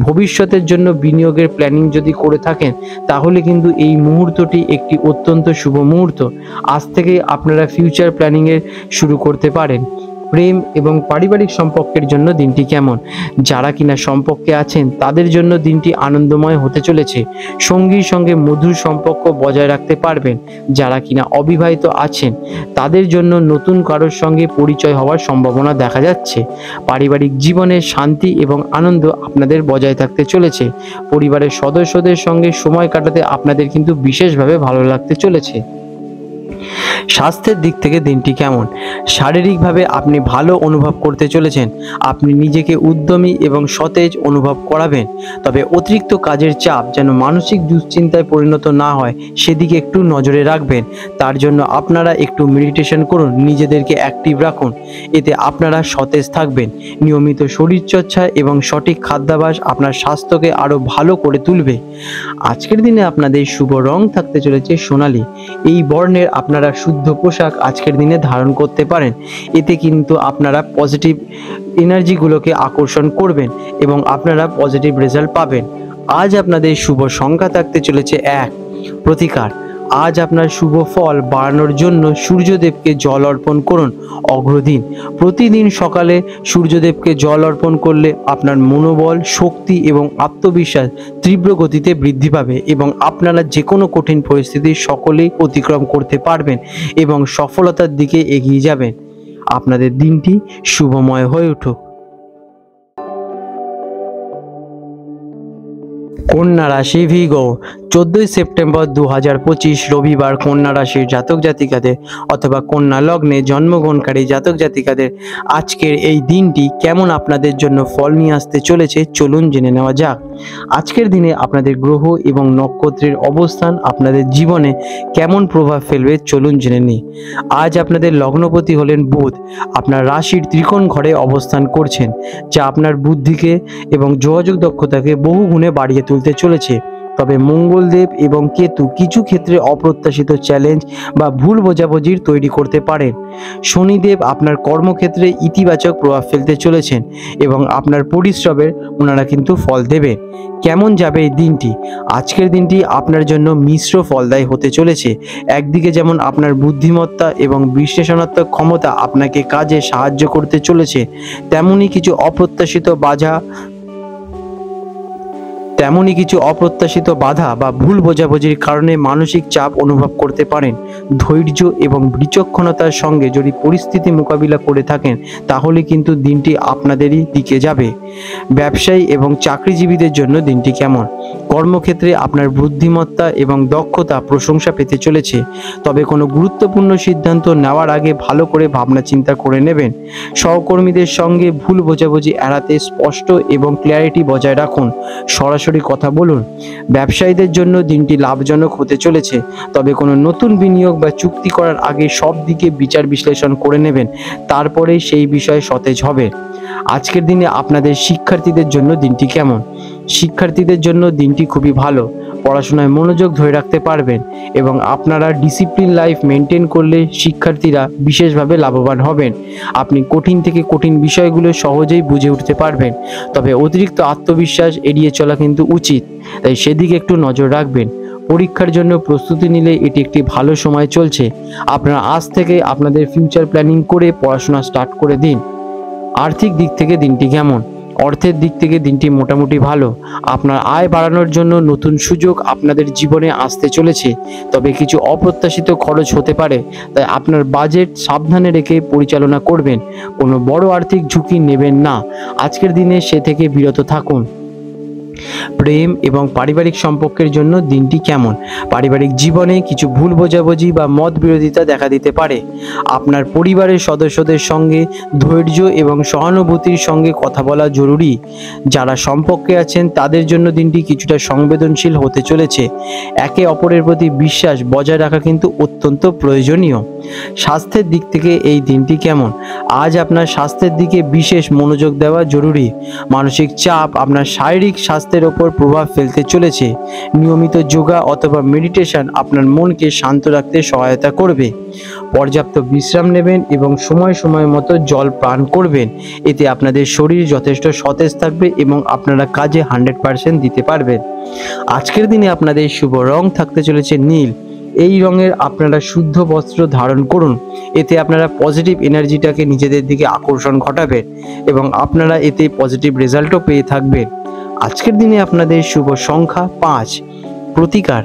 ভবিষ্যতের জন্য বিনিয়োগের প্ল্যানিং যদি করে থাকেন, তাহলে কিন্তু এই মুহূর্তটি একটি অত্যন্ত শুভ মুহূর্ত। আজ থেকে আপনারা ফিউচার প্ল্যানিংয়ের শুরু করতে পারেন। প্রেম এবং পারিবারিক সম্পর্কের জন্য দিনটি কেমন? যারা কিনা সম্পর্কে আছেন তাদের জন্য দিনটি আনন্দময় হতে চলেছে। সঙ্গীর সঙ্গে মধুর সম্পর্ক বজায় রাখতে পারবেন। যারা কিনা অবিবাহিত আছেন তাদের জন্য নতুন কারোর সঙ্গে পরিচয় হওয়ার সম্ভাবনা দেখা যাচ্ছে। পারিবারিক জীবনে শান্তি এবং আনন্দ আপনাদের বজায় থাকতে চলেছে। পরিবারের সদস্যদের সঙ্গে সময় কাটাতে আপনাদের কিন্তু বিশেষভাবে ভালো লাগতে চলেছে। স্বাস্থ্যের দিক থেকে দিনটি কেমন? শারীরিকভাবে আপনি ভালো অনুভব করতে চলেছেন। আপনি নিজেকে উদ্যমী এবং সতেজ অনুভব করাবেন। তবে অতিরিক্ত কাজের চাপ যেন মানসিক দুশ্চিন্তায় পরিণত না হয়, সেদিকে একটু নজরে রাখবেন। তার জন্য আপনারা একটু মেডিটেশন করুন, নিজেদেরকে অ্যাক্টিভ রাখুন। এতে আপনারা সতেজ থাকবেন। নিয়মিত শরীরচর্চা এবং সঠিক খাদ্যাভ্যাস আপনার স্বাস্থ্যকে আরও ভালো করে তুলবে। আজকের দিনে আপনাদের শুভ রং থাকতে চলেছে সোনালী। এই বর্ণের আপনারা শুদ্ধ পোশাক আজকের দিনে ধারণ করতে পারেন। এতে কিন্তু আপনারা পজিটিভ এনার্জিগুলোকে আকর্ষণ করবেন এবং আপনারা পজিটিভ রেজাল্ট পাবেন। আজ আপনাদের শুভ সংখ্যা থাকতে চলেছে 1। প্রতিকার: আজ আপনার শুভ ফল বাড়ানোর জন্য সূর্যদেবকে জল অর্পণ করুন অগ্রদিন। প্রতিদিন সকালে সূর্যদেবকে জল অর্পণ করলে আপনার মনোবল, শক্তি এবং আত্মবিশ্বাস তীব্র গতিতে বৃদ্ধি পাবে এবং আপনারা যে কোনো কঠিন পরিস্থিতি সকলেই অতিক্রম করতে পারবেন এবং সফলতার দিকে এগিয়ে যাবেন। আপনাদের দিনটি শুভময় হয়ে উঠুক। কন্যা রাশি ভিগো, 14 সেপ্টেম্বর 2025 রবিবার কন্যা রাশির জাতক জাতিকাদের অথবা কন্যা লগ্নে জন্মগ্রহণকারী জাতক জাতিকাদের আজকের এই দিনটি কেমন আপনাদের জন্য ফল নিয়ে আসতে চলেছে চলুন জেনে নেওয়া যাক। আজকের দিনে আপনাদের গ্রহ এবং নক্ষত্রের অবস্থান আপনাদের জীবনে কেমন প্রভাব ফেলবে চলুন জেনে নিই। আজ আপনাদের লগ্নপতি হলেন বুধ। আপনার রাশির ত্রিকোণ ঘরে অবস্থান করছেন, যা আপনার বুদ্ধিকে এবং যোগাযোগ দক্ষতাকে বহু গুণে বাড়িয়ে তুলতে চলেছে। তবে মঙ্গলদেব এবং কেতু কিছু ক্ষেত্রে অপ্রত্যাশিত চ্যালেঞ্জ বা ভুল বোঝাবুঝির তৈরি করতে পারেন। শনিদেব আপনার কর্মক্ষেত্রে ইতিবাচক প্রভাব ফেলতে চলেছেন এবং আপনার পরিশ্রমের ওনারা কিন্তু ফল দেবেন। কেমন যাবে এই দিনটি? আজকের দিনটি আপনার জন্য মিশ্র ফলদায়ী হতে চলেছে। একদিকে যেমন আপনার বুদ্ধিমত্তা এবং বিশ্লেষণাত্মক ক্ষমতা আপনাকে কাজে সাহায্য করতে চলেছে, তেমনি কিছু অপ্রত্যাশিত বাধা বা ভুল বোঝাবুঝির কারণে মানসিক চাপ অনুভব করতে পারেন। ধৈর্য এবং বিচক্ষণতার সঙ্গে যদি পরিস্থিতি মোকাবিলা করে থাকেন, তাহলে কিন্তু দিনটি আপনাদেরই দিকে যাবে। ব্যবসায়ী এবং চাকরিজীবীদের জন্য দিনটি কেমন? কর্মক্ষেত্রে আপনার বুদ্ধিমত্তা এবং দক্ষতা প্রশংসা পেতে চলেছে। তবে কোনো গুরুত্বপূর্ণ সিদ্ধান্ত নেওয়ার আগে ভালো করে ভাবনা চিন্তা করে নেবেন। সহকর্মীদের সঙ্গে ভুল বোঝাবুঝি এড়াতে স্পষ্ট এবং ক্লিয়ারিটি বজায় রাখুন। সরাসরি কথা বলুন। ব্যবসায়ীদের জন্য দিনটি লাভজনক হতে চলেছে। তবে কোনো নতুন বিনিয়োগ বা চুক্তি করার আগে সব দিকে বিচার বিশ্লেষণ করে নেবেন, তারপরেই সেই বিষয়ে সতেজ হবে। আজকের দিনে আপনাদের শিক্ষার্থীদের জন্য দিনটি কেমন? শিক্ষার্থীদের জন্য দিনটি খুবই ভালো। পড়াশোনায় মনোযোগ ধরে রাখতে পারবেন এবং আপনারা ডিসিপ্লিন লাইফ মেনটেন করলে শিক্ষার্থীরা বিশেষভাবে লাভবান হবেন। আপনি কঠিন থেকে কঠিন বিষয়গুলো সহজেই বুঝে উঠতে পারবেন, তবে অতিরিক্ত আত্মবিশ্বাস এড়িয়ে চলা কিন্তু উচিত, তাই সেদিকে একটু নজর রাখবেন। পরীক্ষার জন্য প্রস্তুতি নিলে এটি একটি ভালো সময় চলছে। আপনারা আজ থেকে আপনাদের ফিউচার প্ল্যানিং করে পড়াশোনা স্টার্ট করে দিন। আর্থিক দিক থেকে দিনটি কেমন? অর্থের দিক থেকে দিনটি মোটামুটি ভালো। আপনার আয় বাড়ানোর জন্য নতুন সুযোগ আপনাদের জীবনে আসতে চলেছে, তবে কিছু অপ্রত্যাশিত খরচ হতে পারে, তাই আপনার বাজেট সাবধানে রেখে পরিচালনা করবেন। কোনো বড় আর্থিক ঝুঁকি নেবেন না। আজকের দিনে সে থেকে বিরত থাকুন। প্রেম এবং পারিবারিক সম্পর্কের জন্য দিনটি কেমন? পারিবারিক জীবনে কিছু ভুল বোঝাবুঝি বা মত বিরোধিতা দেখা দিতে পারে। আপনার পরিবারের সদস্যদের সঙ্গে ধৈর্য এবং সহানুভূতির সঙ্গে কথা বলা জরুরি। যারা সম্পর্কে আছেন তাদের জন্য দিনটি কিছুটা সংবেদনশীল হতে চলেছে। একে অপরের প্রতি বিশ্বাস বজায় রাখা কিন্তু অত্যন্ত প্রয়োজনীয়। স্বাস্থ্যের দিক থেকে এই দিনটি কেমন? আজ আপনার স্বাস্থ্যের দিকে বিশেষ মনোযোগ দেওয়া জরুরি। মানসিক চাপ আপনার শারীরিক স্বাস্থ্যের ওপর প্রভাব ফেলতে চলেছে। নিয়মিত যোগা অথবা মেডিটেশন আপনার মনকে শান্ত রাখতে সহায়তা করবে। পর্যাপ্ত বিশ্রাম নেবেন এবং সময় সময় মতো জল পান করবেন। এতে আপনাদের শরীর যথেষ্ট সতেজ থাকবে এবং আপনারা কাজে 100% দিতে পারবেন। আজকের দিনে আপনাদের শুভ রং থাকতে চলেছে নীল। এই রঙের আপনারা শুদ্ধ বস্ত্র ধারণ করুন। এতে আপনারা পজিটিভ এনার্জিটাকে নিজেদের দিকে আকর্ষণ ঘটাবেন এবং আপনারা এতে পজিটিভ রেজাল্টও পেয়ে থাকবেন। আজকের দিনে আপনাদের শুভ সংখ্যা 5। প্রতিকার,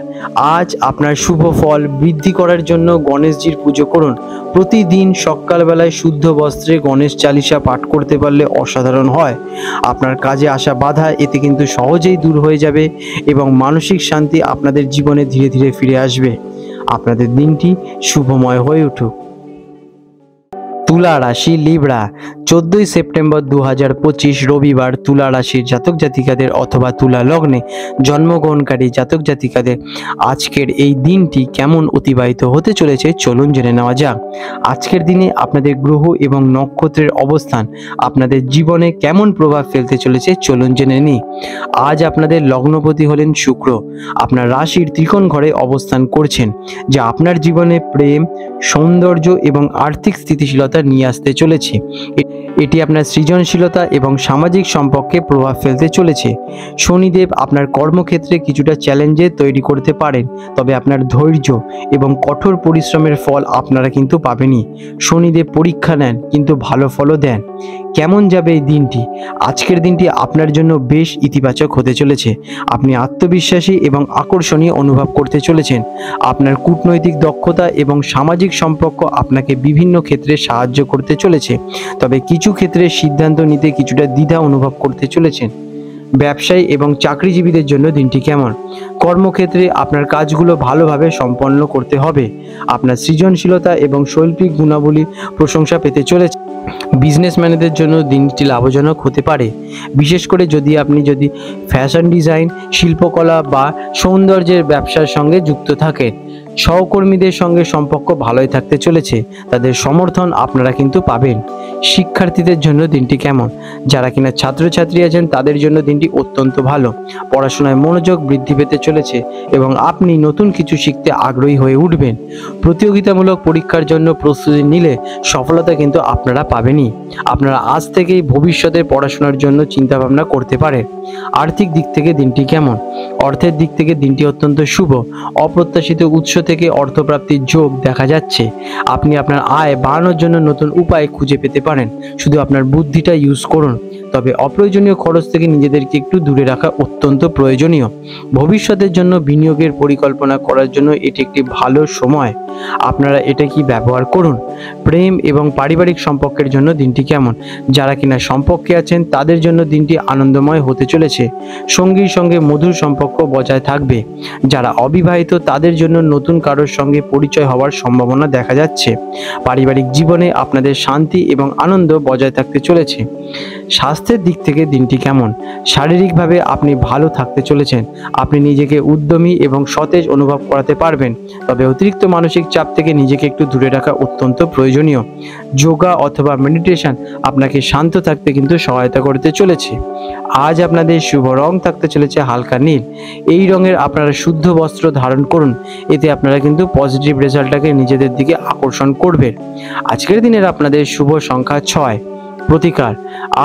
আজ আপনার শুভ ফল বৃদ্ধি করার জন্য গণেশজির পুজো করুন। প্রতিদিন সকালবেলায় শুদ্ধ বস্ত্রে গণেশ চালিসা পাঠ করতে পারলে অসাধারণ হয়। আপনার কাজে আসা বাধা এতে কিন্তু সহজেই দূর হয়ে যাবে এবং মানসিক শান্তি আপনাদের জীবনে ধীরে ধীরে ফিরে আসবে। আপনাদের দিনটি শুভময় হয়ে উঠুক। তুলা রাশি লিব্রা, 14ই সেপ্টেম্বর 2025 রবিবার তুলা রাশির জাতক জাতিকাদের অথবা তুলা লগ্নে জন্মগ্রহণকারী জাতক জাতিকাদের আজকের এই দিনটি কেমন অতিবাহিত হতে চলেছে চলুন জেনে নেওয়া যাক। আজকের দিনে আপনাদের গ্রহ এবং নক্ষত্রের অবস্থান আপনাদের জীবনে কেমন প্রভাব ফেলতে চলেছে চলুন জেনে নিই। আজ আপনাদের লগ্নপতি হলেন শুক্র, আপনার রাশির ত্রিকোণ ঘরে অবস্থান করছেন, যা আপনার জীবনে প্রেম, সৌন্দর্য এবং আর্থিক স্থিতিশীলতা নিয়ে আসতে চলেছে। এটি আপনার সৃজনশীলতা এবং সামাজিক সম্পর্কে প্রভাব ফেলতে চলেছে। শনিদেব আপনার কর্মক্ষেত্রে কিছুটা চ্যালেঞ্জে তৈরি করতে পারেন, তবে আপনার ধৈর্য এবং কঠোর পরিশ্রমের ফল আপনারা কিন্তু পাবেনই। শনিদেব পরীক্ষা নেন কিন্তু ভালো ফলও দেন। কেমন যাবে এই দিনটি? আজকের দিনটি আপনার জন্য বেশ ইতিবাচক হতে চলেছে। আপনি আত্মবিশ্বাসী এবং আকর্ষণীয় অনুভব করতে চলেছেন। আপনার কূটনৈতিক দক্ষতা এবং সামাজিক সম্পর্ক আপনাকে বিভিন্ন ক্ষেত্রে সাহায্য করতে চলেছে, তবে কিছু ক্ষেত্রে সিদ্ধান্ত নিতে কিছুটা দ্বিধা অনুভব করতে চলেছেন। ব্যবসায়ী এবং চাকরিজীবীদের জন্য দিনটি কেমন? কর্মক্ষেত্রে আপনার কাজগুলো ভালোভাবে সম্পন্ন করতে হবে। আপনার সৃজনশীলতা এবং শৈল্পিক গুণাবলী প্রশংসা পেতে চলেছে। বিজনেসম্যানদের জন্য দিনটি লাভজনক হতে পারে, বিশেষ করে আপনি যদি ফ্যাশন ডিজাইন, শিল্পকলা বা সৌন্দর্যের ব্যবসার সঙ্গে যুক্ত থাকেন। সহকর্মীদের সঙ্গে সম্পর্ক ভালোই থাকতে চলেছে, তাদের সমর্থন আপনারা কিন্তু পাবেন। শিক্ষার্থীদের জন্য দিনটি কেমন? যারা কিনা ছাত্রছাত্রী আছেন তাদের জন্য দিনটি অত্যন্ত ভালো। পড়াশোনায় মনোযোগ বৃদ্ধি পেতে চলেছে এবং আপনি নতুন কিছু শিখতে আগ্রহী হয়ে উঠবেন। প্রতিযোগিতামূলক পরীক্ষার জন্য প্রস্তুতি নিলে সফলতা কিন্তু আপনারা পাবেনই। আপনারা আজ থেকেই ভবিষ্যতে পড়াশোনার জন্য চিন্তাভাবনা করতে পারেন। আর্থিক দিক থেকে দিনটি কেমন? অর্থের দিক থেকে দিনটি অত্যন্ত শুভ। অপ্রত্যাশিত উৎস থেকে অর্থপ্রাপ্তির যোগ দেখা যাচ্ছে। আপনি আপনার আয় বাড়ানোর জন্য নতুন উপায় খুঁজে পেতে পারেন। শুধু আপনার বুদ্ধিটা ইউজ করুন, তবে অপ্রয়োজনীয় খরচ থেকে নিজেদেরকে একটু দূরে রাখা অত্যন্ত প্রয়োজনীয়। ভবিষ্যতের জন্য বিনিয়োগের পরিকল্পনা করার জন্য এটি একটি ভালো সময়। আপনারা এটা কি ব্যবহার করুন। প্রেম এবং পারিবারিক সম্পর্কের জন্য দিনটি কেমন? যারা কিনা সম্পর্কে আছেন তাদের জন্য দিনটি আনন্দময় হতে চলেছে। সঙ্গীর সঙ্গে মধুর সম্পর্ক বজায় থাকবে। যারা অবিবাহিত তাদের জন্য নতুন কারোর সঙ্গে পরিচয় হওয়ার সম্ভাবনা দেখা যাচ্ছে। পারিবারিক জীবনে আপনাদের শান্তি এবং আনন্দ বজায় থাকতে চলেছে। স্বাস্থ্য স্বাস্থ্যের দিক থেকে দিনটি কেমন? শারীরিকভাবে আপনি ভালো থাকতে চলেছেন। আপনি নিজেকে উদ্যমী এবং সতেজ অনুভব করাতে পারবেন। তবে অতিরিক্ত মানসিক চাপ থেকে নিজেকে একটু দূরে রাখা অত্যন্ত প্রয়োজনীয়। যোগা অথবা মেডিটেশন আপনাকে শান্ত থাকতে কিন্তু সহায়তা করতে চলেছে। আজ আপনাদের শুভ রং থাকতে চলেছে হালকা নীল। এই রঙের আপনারা শুদ্ধ বস্ত্র ধারণ করুন। এতে আপনারা কিন্তু পজিটিভ রেজাল্টটাকে নিজেদের দিকে আকর্ষণ করবেন। আজকের দিনের আপনাদের শুভ সংখ্যা 6। প্রতিকার,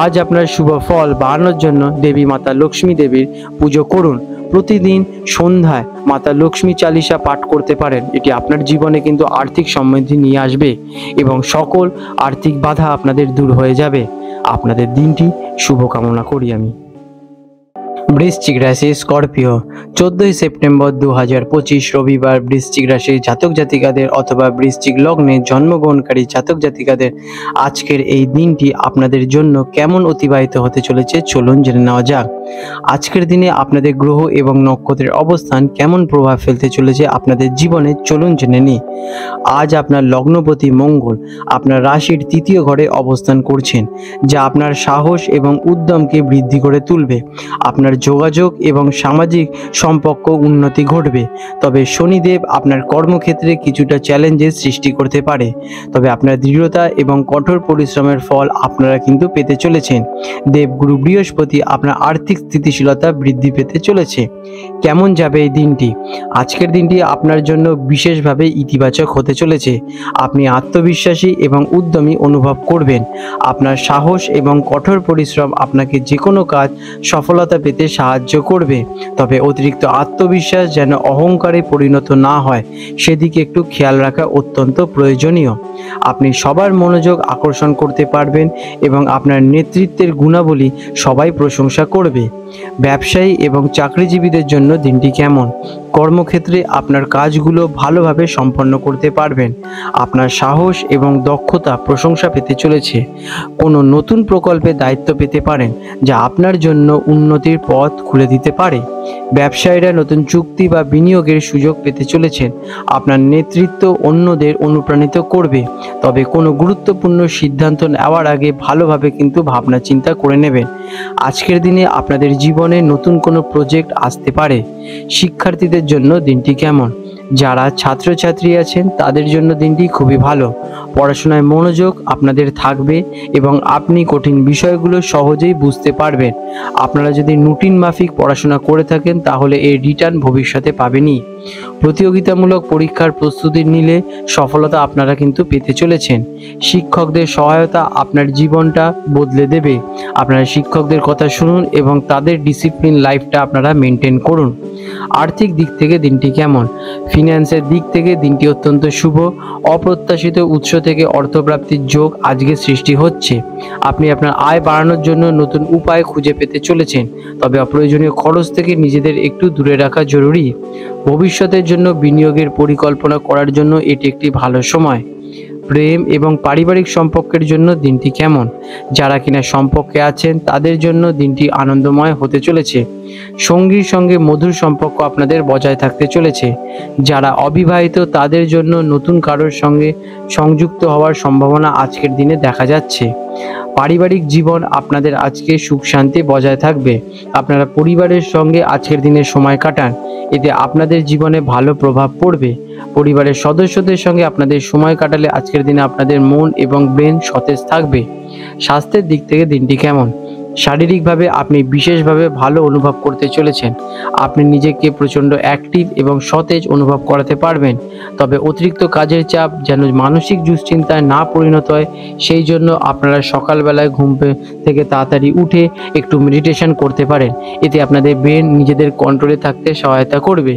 আজ আপনার শুভ ফল বাড়ানোর জন্য দেবী মাতা লক্ষ্মী দেবীর পুজো করুন। প্রতিদিন সন্ধ্যায় মাতা লক্ষ্মী চালিসা পাঠ করতে পারেন। এটি আপনার জীবনে কিন্তু আর্থিক সমৃদ্ধি নিয়ে আসবে এবং সকল আর্থিক বাধা আপনাদের দূর হয়ে যাবে। আপনাদের দিনটি শুভ কামনা করি আমি। বৃশ্চিক রাশি স্করপিও, 14 সেপ্টেম্বর 2025 রবিবার বৃশ্চিক রাশির জাতক জাতিকাদের অথবা বৃশ্চিক লগ্নে জন্মগ্রহণকারী জাতক জাতিকাদের আজকের এই দিনটি আপনাদের জন্য কেমন অতিবাহিত হতে চলেছে চলুন জেনে নেওয়া যাক। আজকের দিনে আপনাদের গ্রহ এবং নক্ষত্রের অবস্থান কেমন প্রভাব ফেলতে চলেছে আপনাদের জীবনে চলুন জেনে নিই। আজ আপনার লগ্নপতি মঙ্গল আপনার রাশির 3য় ঘরে অবস্থান করছেন, যা আপনার সাহস এবং উদ্যমকে বৃদ্ধি করে তুলবে। আপনার যোগাযোগ এবং সামাজিক সম্পর্ক উন্নতি ঘটবে। তবে শনিদেব আপনার কর্মক্ষেত্রে কিছুটা চ্যালেঞ্জের সৃষ্টি করতে পারে। তবে আপনার দৃঢ়তা এবং কঠোর পরিশ্রমের ফল আপনারা কিন্তু পেতে চলেছেন। দেবগুরু বৃহস্পতি আপনার আর্থিক স্থিতিশীলতা বৃদ্ধি পেতে চলেছে। কেমন যাবে এই দিনটি? আজকের দিনটি আপনার জন্য বিশেষভাবে ইতিবাচক হতে চলেছে। আপনি আত্মবিশ্বাসী এবং উদ্যমী অনুভব করবেন। আপনার সাহস এবং কঠোর পরিশ্রম আপনাকে যে কোনো কাজ সফলতা পেতে সাহায্য করবে। তবে অতিরিক্ত আত্মবিশ্বাস যেন অহংকারে পরিণত না হয় সেদিকে একটু খেয়াল রাখা অত্যন্ত প্রয়োজনীয়। আপনি সবার মনোযোগ আকর্ষণ করতে পারবেন এবং আপনার নেতৃত্বের গুণাবলী সবাই প্রশংসা করবে। ব্যবসায়ী এবং চাকরিজীবীদের জন্য দিনটি কেমন? কর্মক্ষেত্রে আপনার কাজগুলো ভালোভাবে সম্পন্ন করতে পারবেন। আপনার সাহস এবং দক্ষতা প্রশংসা পেতে চলেছে। কোনো নতুন প্রকল্পে দায়িত্ব পেতে পারেন, যা আপনার জন্য উন্নতির পথ খুলে দিতে পারে। ব্যবসায়ীরা নতুন চুক্তি বা বিনিয়োগের সুযোগ পেতে চলেছেন। আপনার নেতৃত্ব অন্যদের অনুপ্রাণিত করবে। তবে কোনো গুরুত্বপূর্ণ সিদ্ধান্ত নেওয়ার আগে ভালোভাবে কিন্তু ভাবনা চিন্তা করে নেবেন। আজকের দিনে আপনাদের জীবনে নতুন কোনো প্রজেক্ট আসতে পারে। শিক্ষার্থীদের জন্য দিনটি কেমন? যারা ছাত্রছাত্রী আছেন তাদের জন্য দিনটি খুবই ভালো। পড়াশোনায় মনোযোগ আপনাদের থাকবে এবং আপনি কঠিন বিষয়গুলো সহজেই বুঝতে পারবেন। আপনারা যদি রুটিন মাফিক পড়াশোনা করে থাকেন তাহলে এর রিটার্ন ভবিষ্যতে পাবেনই। প্রতিযোগিতামূলক পরীক্ষার প্রস্তুতি নিলে সফলতা আপনারা কিন্তু পেতে চলেছেন। শিক্ষকদের সহায়তা আপনার জীবনটা বদলে দেবে। আপনারা শিক্ষকদের কথা শুনুন এবং তাদের ডিসিপ্লিন লাইফটা আপনারা মেনটেন করুন। আর্থিক দিক থেকে দিনটি কেমন? ফিন্যান্সের দিক থেকে দিনটি অত্যন্ত শুভ। অপ্রত্যাশিত উৎস থেকে অর্থপ্রাপ্তির যোগ আজকে সৃষ্টি হচ্ছে। আপনি আপনার আয় বাড়ানোর জন্য নতুন উপায় খুঁজে পেতে চলেছেন। তবে অপ্রয়োজনীয় খরচ থেকে নিজেদের একটু দূরে রাখা জরুরি। ভবিষ্যতের জন্য বিনিয়োগের পরিকল্পনা করার জন্য এটি একটি ভালো সময়। প্রেম এবং পারিবারিক সম্পর্কের জন্য দিনটি কেমন? যারা কিনা সম্পর্কে আছেন তাদের জন্য দিনটি আনন্দময় হতে চলেছে। সঙ্গীর সঙ্গে মধুর সম্পর্ক আপনাদের বজায় থাকতে চলেছে। যারা অবিবাহিত তাদের জন্য নতুন কারোর সঙ্গে সংযুক্ত হওয়ার সম্ভাবনা আজকের দিনে দেখা যাচ্ছে। পারিবারিক জীবন আপনাদের আজকে সুখ শান্তি বজায় থাকবে। আপনারা পরিবারের সঙ্গে আজকের দিনে সময় কাটান, এতে আপনাদের জীবনে ভালো প্রভাব পড়বে। পরিবারের সদস্যদের সঙ্গে আপনাদের সময় কাটালে আজকের দিনে আপনাদের মন এবং ব্রেন সতেজ থাকবে। স্বাস্থ্যের দিক থেকে দিনটি কেমন? শারীরিকভাবে আপনি বিশেষভাবে ভালো অনুভব করতে চলেছেন। আপনি নিজেকে প্রচণ্ড অ্যাক্টিভ এবং সতেজ অনুভব করাতে পারবেন। তবে অতিরিক্ত কাজের চাপ যেন মানসিক দুশ্চিন্তায় না পরিণত হয় সেই জন্য আপনারা সকালবেলায় ঘুম থেকে তাড়াতাড়ি উঠে একটু মেডিটেশন করতে পারেন। এতে আপনাদের ব্রেন নিজেদের কন্ট্রোলে থাকতে সহায়তা করবে।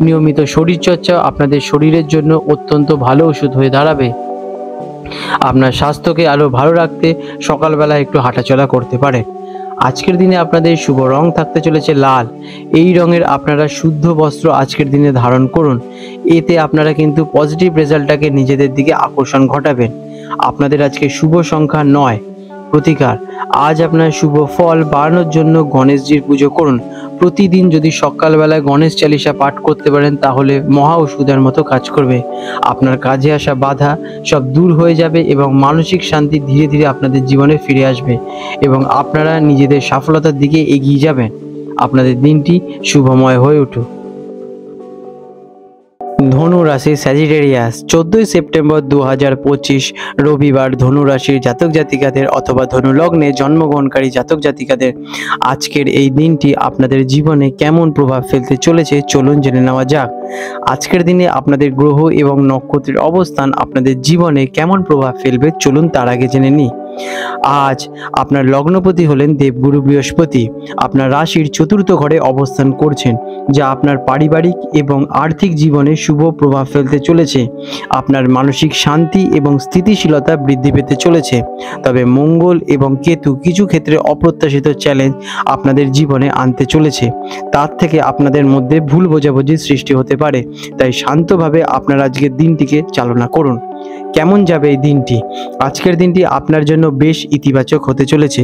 নিয়মিত শরীরচর্চা আপনাদের শরীরের জন্য অত্যন্ত ভালো ওষুধ হয়ে দাঁড়াবে। আপনার স্বাস্থ্যকে আরও ভালো রাখতে সকালবেলা একটু হাঁটাচলা করতে পারেন। আজকের দিনে আপনাদের শুভ রং থাকতে চলেছে লাল। এই রঙের আপনারা শুদ্ধ বস্ত্র আজকের দিনে ধারণ করুন। এতে আপনারা কিন্তু পজিটিভ রেজাল্টটাকে নিজেদের দিকে আকর্ষণ ঘটাবেন। আপনাদের আজকে শুভ সংখ্যা 9। প্রতিকার, আজ আপনার শুভ ফল বাড়ানোর জন্য গণেশজির পুজো করুন। প্রতিদিন যদি সকালবেলায় গণেশ চালিসা পাঠ করতে পারেন তাহলে মহা ওষুধের মতো কাজ করবে। আপনার কাজে আসা বাধা সব দূর হয়ে যাবে এবং মানসিক শান্তি ধীরে ধীরে আপনাদের জীবনে ফিরে আসবে এবং আপনারা নিজেদের সফলতার দিকে এগিয়ে যাবেন। আপনাদের দিনটি শুভময় হয়ে উঠুক। ধনু রাশি স্যাজিটেরিয়াস, 14ই সেপ্টেম্বর 2025 রবিবার ধনু রাশির জাতক জাতিকাদের অথবা ধনু লগ্নে জন্মগ্রহণকারী জাতক জাতিকাদের আজকের এই দিনটি আপনাদের জীবনে কেমন প্রভাব ফেলতে চলেছে চলুন জেনে নেওয়া যাক। আজকের দিনে আপনাদের গ্রহ এবং নক্ষত্রের অবস্থান আপনাদের জীবনে কেমন প্রভাব ফেলবে চলুন তার আগে জেনে নিই। আজ আপনার লগ্নপতি হলেন দেবগুরু বৃহস্পতি, আপনার রাশির চতুর্থ ঘরে অবস্থান করছেন, যা আপনার পারিবারিক এবং আর্থিক জীবনে শুভ প্রভাব ফেলতে চলেছে। আপনার মানসিক শান্তি এবং স্থিতিশীলতা বৃদ্ধি পেতে চলেছে। তবে মঙ্গল এবং কেতু কিছু ক্ষেত্রে অপ্রত্যাশিত চ্যালেঞ্জ আপনাদের জীবনে আনতে চলেছে। তার থেকে আপনাদের মধ্যে ভুল বোঝাবুঝির সৃষ্টি হতে পারে, তাই শান্তভাবে আপনার আজকের দিনটিকে চালনা করুন। কেমন যাবে এই দিনটি? আজকের দিনটি আপনার জন্য বেশ ইতিবাচক হতে চলেছে।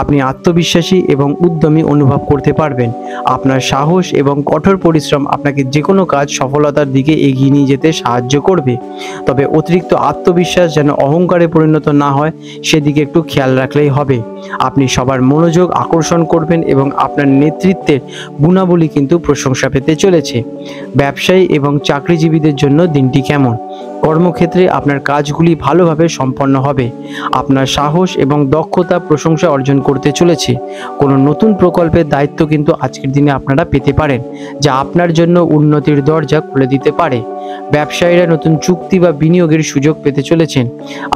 আপনি আত্মবিশ্বাসী এবং উদ্যমী অনুভব করতে পারবেন। আপনার সাহস এবং কঠোর পরিশ্রম আপনাকে যে কোনো কাজ সফলতার দিকে এগিয়ে নিয়ে যেতে সাহায্য করবে। তবে অতিরিক্ত আত্মবিশ্বাস যেন অহংকারে পরিণত না হয় সেদিকে একটু খেয়াল রাখলেই হবে। আপনি সবার মনোযোগ আকর্ষণ করবেন এবং আপনার নেতৃত্বের গুণাবলী কিন্তু প্রশংসা পেতে চলেছে। ব্যবসায়ী এবং চাকরিজীবীদের জন্য দিনটি কেমন? কর্মক্ষেত্রে আপনার কাজগুলি ভালোভাবে সম্পন্ন হবে। আপনার সাহস এবং দক্ষতা প্রশংসা অর্জন করতে চলেছে। কোনো নতুন প্রকল্পের দায়িত্ব কিন্তু আজকের দিনে আপনারা পেতে পারেন, যা আপনার জন্য উন্নতির দরজা খুলে দিতে পারে। ব্যবসায়ীরা নতুন চুক্তি বা বিনিয়োগের সুযোগ পেতে চলেছেন।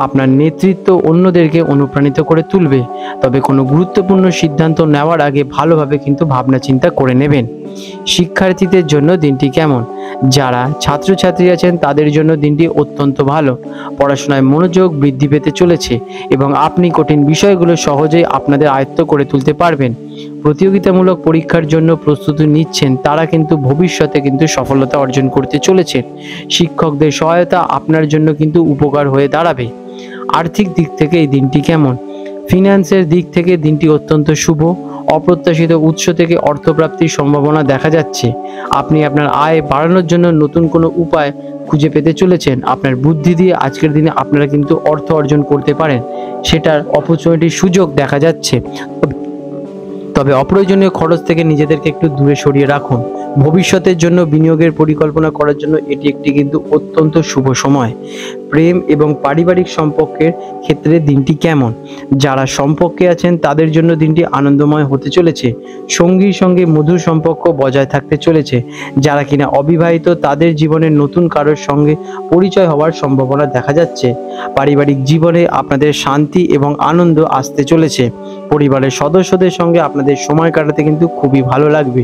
আপনার নেতৃত্ব অন্যদেরকে অনুপ্রাণিত করে তুলবে। তবে কোনো গুরুত্বপূর্ণ সিদ্ধান্ত নেওয়ার আগে ভালোভাবে কিন্তু ভাবনা চিন্তা করে নেবেন। শিক্ষার্থীদের জন্য দিনটি কেমন? যারা ছাত্রছাত্রী আছেন তাদের জন্য দিনটি অত্যন্ত ভালো। পড়াশোনায় মনোযোগ বৃদ্ধি পেতে চলেছে এবং আপনি কঠিন বিষয়গুলো সহজেই আপনাদের আয়ত্ত করে তুলতে পারবেন। প্রতিযোগিতামূলক পরীক্ষার জন্য প্রস্তুতি নিচ্ছেন তারা কিন্তু ভবিষ্যতে কিন্তু সফলতা অর্জন করতে চলেছেন। শিক্ষকদের সহায়তা আপনার জন্য কিন্তু উপকার হয়ে দাঁড়াবে। আর্থিক দিক থেকে এই দিনটি কেমন? ফিনান্সের দিক থেকে দিনটি অত্যন্ত শুভ। অপ্রত্যাশিত উৎস থেকে অর্থপ্রাপ্তির সম্ভাবনা দেখা যাচ্ছে। আপনি আপনার আয় বাড়ানোর জন্য নতুন কোনো উপায় খুঁজে পেতে চলেছেন। আপনার বুদ্ধি দিয়ে আজকের দিনে আপনারা কিন্তু অর্থ অর্জন করতে পারেন, সেটার অপরচুনিটির সুযোগ দেখা যাচ্ছে। তবে অপ্রয়োজনীয় খরচ থেকে নিজেদেরকে একটু দূরে সরিয়ে রাখুন। ভবিষ্যতের জন্য বিনিয়োগের পরিকল্পনা করার জন্য এটি একটি কিন্তু অত্যন্ত শুভ সময়। প্রেম এবং পারিবারিক সম্পর্কের ক্ষেত্রে দিনটি কেমন? যারা সম্পর্কে আছেন তাদের জন্য দিনটি আনন্দময় হতে চলেছে। সঙ্গীর সঙ্গে মধুর সম্পর্ক বজায় থাকতে চলেছে। যারা কিনা অবিবাহিত তাদের জীবনের নতুন কারোর সঙ্গে পরিচয় হওয়ার সম্ভাবনা দেখা যাচ্ছে। পারিবারিক জীবনে আপনাদের শান্তি এবং আনন্দ আসতে চলেছে। পরিবারের সদস্যদের সঙ্গে আপনাদের সময় কাটাতে কিন্তু খুবই ভালো লাগবে।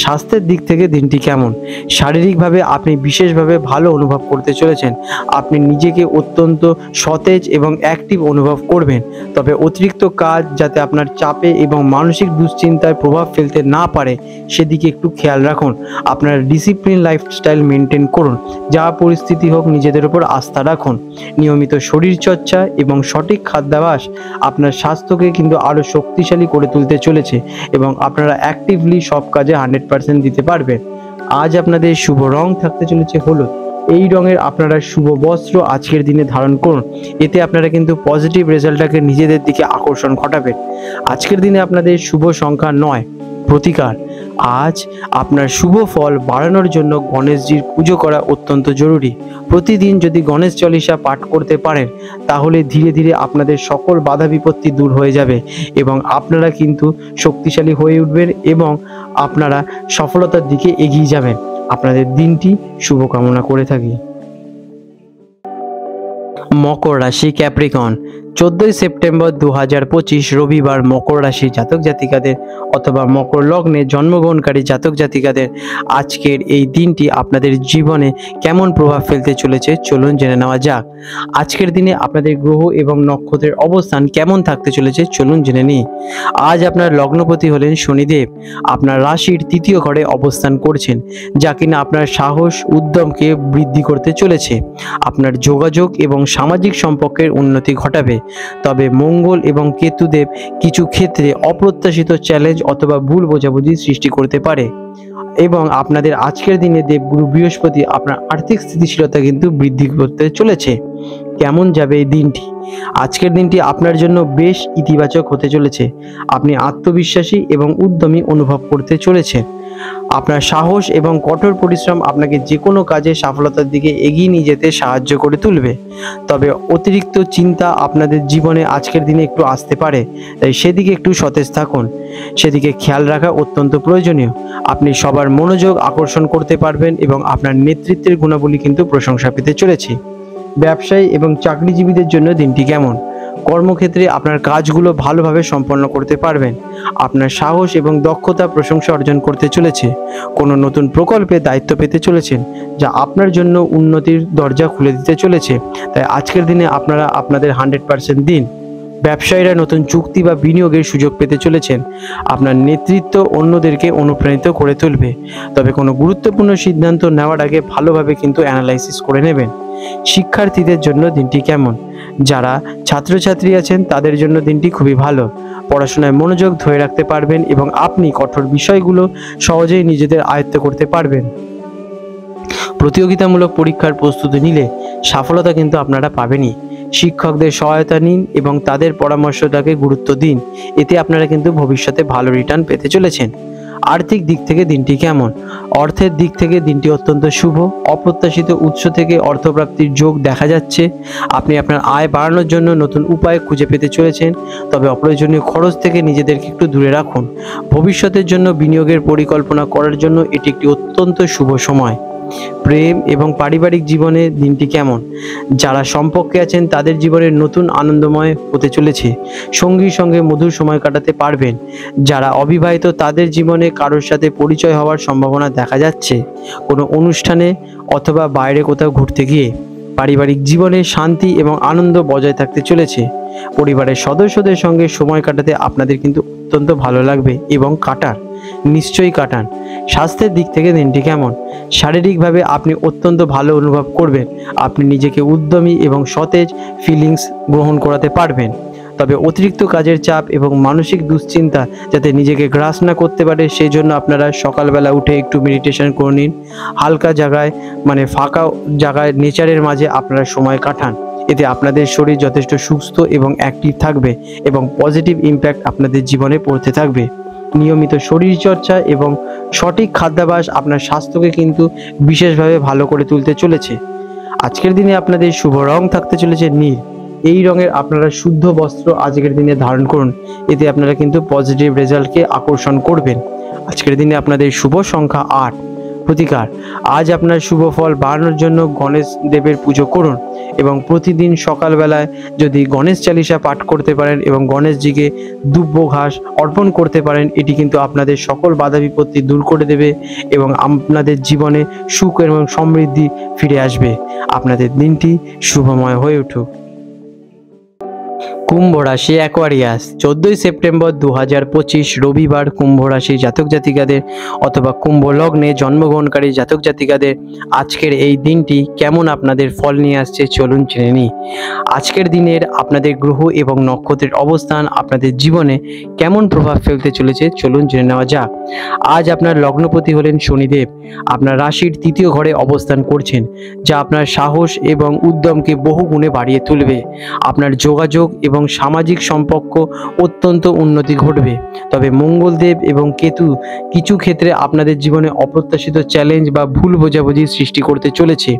স্বাস্থ্যের দিক থেকে দিনটি কেমন? শারীরিকভাবে আপনি বিশেষভাবে ভালো অনুভব করতে চলেছেন। আপনি নিজেকে অত্যন্ত সতেজ এবং অ্যাক্টিভ অনুভব করবেন। তবে অতিরিক্ত কাজ যাতে আপনার চাপে এবং মানসিক দুশ্চিন্তায় প্রভাব ফেলতে না পারে সেদিকে একটু খেয়াল রাখুন। আপনার ডিসিপ্লিন লাইফস্টাইল মেনটেন করুন। যা পরিস্থিতি হোক নিজেদের উপর আস্থা রাখুন। নিয়মিত শরীরচর্চা এবং সঠিক খাদ্যাভ্যাস আপনার স্বাস্থ্যকে কিন্তু আরও শক্তিশালী করে তুলতে চলেছে এবং আপনারা অ্যাক্টিভলি সব কাজে 100% দিতে পারবেন। আজ আপনাদের শুভ রং থাকতে চলেছে হলুদ। এই রঙের আপনারা শুভ বস্ত্র আজকের দিনে ধারণ করুন। এতে আপনারা কিন্তু পজিটিভ রেজাল্টটাকে নিজেদের দিকে আকর্ষণ ঘটাবেন। আজকের দিনে আপনাদের শুভ সংখ্যা 9। প্রতিকার, আজ আপনার শুভ ফল বাড়ানোর জন্য গণেশজির পুজো করা অত্যন্ত জরুরি। প্রতিদিন যদি গণেশ চালিসা পাঠ করতে পারেন তাহলে ধীরে ধীরে আপনাদের সকল বাধা বিপত্তি দূর হয়ে যাবে এবং আপনারা কিন্তু শক্তিশালী হয়ে উঠবেন এবং আপনারা সফলতার দিকে এগিয়ে যাবেন। আপনাদের দিনটি শুভকামনা করে থাকি। মকর রাশি ক্যাপ্রিকন, 14ই সেপ্টেম্বর 2025 রবিবার মকর রাশি জাতক জাতিকাদের অথবা মকর লগ্নে জন্মগ্রহণকারী জাতক জাতিকাদের আজকের এই দিনটি আপনাদের জীবনে কেমন প্রভাব ফেলতে চলেছে চলুন জেনে নেওয়া যাক। আজকের দিনে আপনাদের গ্রহ এবং নক্ষত্রের অবস্থান কেমন থাকতে চলেছে চলুন জেনে নিই। আজ আপনার লগ্নপতি হলেন শনিদেব, আপনার রাশির 3য় ঘরে অবস্থান করছেন, যা কিনা আপনার সাহস উদ্যমকে বৃদ্ধি করতে চলেছে। আপনার যোগাযোগ এবং সামাজিক সম্পর্কের উন্নতি ঘটাবে। তবে মঙ্গল এবং কেতুদেব কিছু ক্ষেত্রে অপ্রত্যাশিত চ্যালেঞ্জ অথবা ভুল বোঝাবুঝি সৃষ্টি করতে পারে। এবং আপনাদের আজকের দিনে দেবগুরু বৃহস্পতি আপনার আর্থিক স্থিতিশীলতা কিন্তু বৃদ্ধি করতে চলেছে। কেমন যাবে এই দিনটি? আজকের দিনটি আপনার জন্য বেশ ইতিবাচক হতে চলেছে। আপনি আত্মবিশ্বাসী এবং উদ্যমী অনুভব করতে চলেছেন। আপনার সাহস এবং কঠোর পরিশ্রম আপনাকে যে কোনো কাজে সফলতার দিকে এগিয়ে নিয়ে যেতে সাহায্য করে তুলবে। তবে অতিরিক্ত চিন্তা আপনাদের জীবনে আজকের দিনে একটু আসতে পারে, তাই সেদিকে একটু সতেজ থাকুন। সেদিকে খেয়াল রাখা অত্যন্ত প্রয়োজনীয়। আপনি সবার মনোযোগ আকর্ষণ করতে পারবেন এবং আপনার নেতৃত্বের গুণাবলী কিন্তু প্রশংসা পেতে চলেছে। ব্যবসায়ী এবং চাকরিজীবীদের জন্য দিনটি কেমন? কর্মক্ষেত্রে আপনার কাজগুলো ভালোভাবে সম্পন্ন করতে পারবেন। আপনার সাহস এবং দক্ষতা প্রশংসা অর্জন করতে চলেছে। কোনো নতুন প্রকল্পে দায়িত্ব পেতে চলেছেন, যা আপনার জন্য উন্নতির দরজা খুলে দিতে চলেছে। তাই আজকের দিনে আপনারা আপনাদের 100% দিন। ব্যবসায়ীরা নতুন চুক্তি বা বিনিয়োগের সুযোগ পেতে চলেছেন। আপনার নেতৃত্ব অন্যদেরকে অনুপ্রাণিত করে তুলবে। তবে কোনো গুরুত্বপূর্ণ সিদ্ধান্ত নেওয়ার আগে ভালোভাবে কিন্তু অ্যানালাইসিস করে নেবেন। শিক্ষার্থীদের জন্য দিনটি কেমন? যারা ছাত্রছাত্রী আছেন তাদের জন্য দিনটি খুবই ভালো। পড়াশোনায় মনোযোগ ধরে রাখতে পারবেন এবং আপনি কঠোর বিষয়গুলো সহজেই নিজেদের আয়ত্ত করতে পারবেন। প্রতিযোগিতামূলক পরীক্ষার প্রস্তুতি নিলে সফলতা কিন্তু আপনারা পাবেনই। শিক্ষকদের সহায়তা নিন এবং তাদের পরামর্শটাকে গুরুত্ব দিন। এতে আপনারা কিন্তু ভবিষ্যতে ভালো রিটার্ন পেতে চলেছেন। আর্থিক দিক থেকে দিনটি কেমন? অর্থের দিক থেকে দিনটি অত্যন্ত শুভ। অপ্রত্যাশিত উৎস থেকে অর্থপ্রাপ্তির যোগ দেখা যাচ্ছে। আপনি আপনার আয় বাড়ানোর জন্য নতুন উপায় খুঁজে পেতে চলেছেন। তবে অপ্রয়োজনীয় খরচ থেকে নিজেদেরকে একটু দূরে রাখুন। ভবিষ্যতের জন্য বিনিয়োগের পরিকল্পনা করার জন্য এটি একটি অত্যন্ত শুভ সময়। প্রেম এবং পারিবারিক জীবনে দিনটি কেমন? যারা সম্পর্কে আছেন তাদের জীবনের নতুন আনন্দময় হতে চলেছে। সঙ্গীর সঙ্গে মধুর সময় কাটাতে পারবেন। যারা অবিবাহিত তাদের জীবনে কারোর সাথে পরিচয় হওয়ার সম্ভাবনা দেখা যাচ্ছে, কোনো অনুষ্ঠানে অথবা বাইরে কোথাও ঘুরতে গিয়ে। পারিবারিক জীবনে শান্তি এবং আনন্দ বজায় থাকতে চলেছে। পরিবারের সদস্যদের সঙ্গে সময় কাটাতে আপনাদের কিন্তু অত্যন্ত ভালো লাগবে এবং নিশ্চয়ই কাটান। স্বাস্থ্যের দিক থেকে দিনটি কেমন? শারীরিকভাবে আপনি অত্যন্ত ভালো অনুভব করবেন। আপনি নিজেকে উদ্যমী এবং সতেজ ফিলিংস গ্রহণ করাতে পারবেন। তবে অতিরিক্ত কাজের চাপ এবং মানসিক দুশ্চিন্তা যাতে নিজেকে গ্রাস না করতে পারে, সেই জন্য আপনারা সকালবেলা উঠে একটু মেডিটেশন করে নিন। হালকা জায়গায় ফাঁকা জায়গায় নেচারের মাঝে আপনারা সময় কাটান। এতে আপনাদের শরীর যথেষ্ট সুস্থ এবং অ্যাক্টিভ থাকবে এবং পজিটিভ ইম্প্যাক্ট আপনাদের জীবনে পড়তে থাকবে। নিয়মিত শরীরচর্চা এবং সঠিক খাদ্যাভ্যাস আপনার স্বাস্থ্যকে কিন্তু বিশেষভাবে ভালো করে তুলতে চলেছে। আজকের দিনে আপনাদের শুভ রং থাকতে চলেছে নীল। এই রঙের আপনারা শুদ্ধ বস্ত্র আজকের দিনে ধারণ করুন। এতে আপনারা কিন্তু পজিটিভ রেজাল্টকে আকর্ষণ করবেন। আজকের দিনে আপনাদের শুভ সংখ্যা 8। প্রতিকার: আজ আপনার শুভ ফল বাড়ানোর জন্য গণেশ দেবের পুজো করুন এবং প্রতিদিন সকালবেলায় যদি গণেশ চালিসা পাঠ করতে পারেন এবং গণেশজিকে দুব্য ঘাস অর্পণ করতে পারেন, এটি কিন্তু আপনাদের সকল বাধা বিপত্তি দূর করে দেবে এবং আপনাদের জীবনে সুখ এবং সমৃদ্ধি ফিরে আসবে। আপনাদের দিনটি শুভময় হয়ে উঠুক। কুম্ভ রাশি অ্যাকোয়ারিয়াস, 14 সেপ্টেম্বর 2025 রবিবার কুম্ভ রাশি জাতক জাতিকাদের অথবা কুম্ভ লগ্নে জন্মগ্রহণকারী জাতক জাতিকাদের আজকের এই দিনটি কেমন আপনাদের ফল নিয়ে আসছে চলুন জেনে নিই। আজকের দিনের আপনাদের গ্রহ এবং নক্ষত্রের অবস্থান আপনাদের জীবনে কেমন প্রভাব ফেলতে চলেছে চলুন জেনে নেওয়া যাক। আজ আপনার লগ্নপতি হলেন শনিদেব। আপনার রাশির 3য় ঘরে অবস্থান করছেন, যা আপনার সাহস এবং উদ্যমকে বহু গুণে বাড়িয়ে তুলবে। আপনার যোগাযোগ এবং সামাজিক সম্পর্ক অত্যন্ত উন্নতি ঘটবে। তবে মঙ্গলদেব এবং কেতু কিছু ক্ষেত্রে আপনাদের জীবনে অপ্রত্যাশিত চ্যালেঞ্জ বা ভুল বোঝাবুঝি সৃষ্টি করতে চলেছে।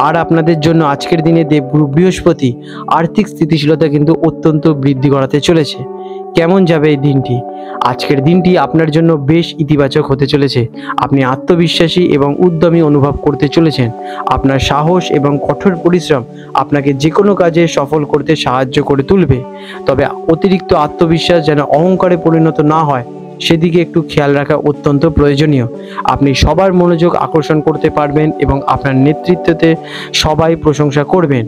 আর আপনাদের জন্য আজকের দিনে দেবগুরু বৃহস্পতি আর্থিক স্থিতিশীলতা কিন্তু অত্যন্ত বৃদ্ধি করাতে চলেছে। কেমন যাবে এই দিনটি? আজকের দিনটি আপনার জন্য বেশ ইতিবাচক হতে চলেছে। আপনি আত্মবিশ্বাসী এবং উদ্যমী অনুভব করতে চলেছেন। আপনার সাহস এবং কঠোর পরিশ্রম আপনাকে যে কোনো কাজে সফল করতে সাহায্য করে তুলবে। তবে অতিরিক্ত আত্মবিশ্বাস যেন অহংকারে পরিণত না হয়, সেদিকে একটু খেয়াল রাখা অত্যন্ত প্রয়োজনীয়। আপনি সবার মনোযোগ আকর্ষণ করতে পারবেন এবং আপনার নেতৃত্বতে সবাই প্রশংসা করবেন।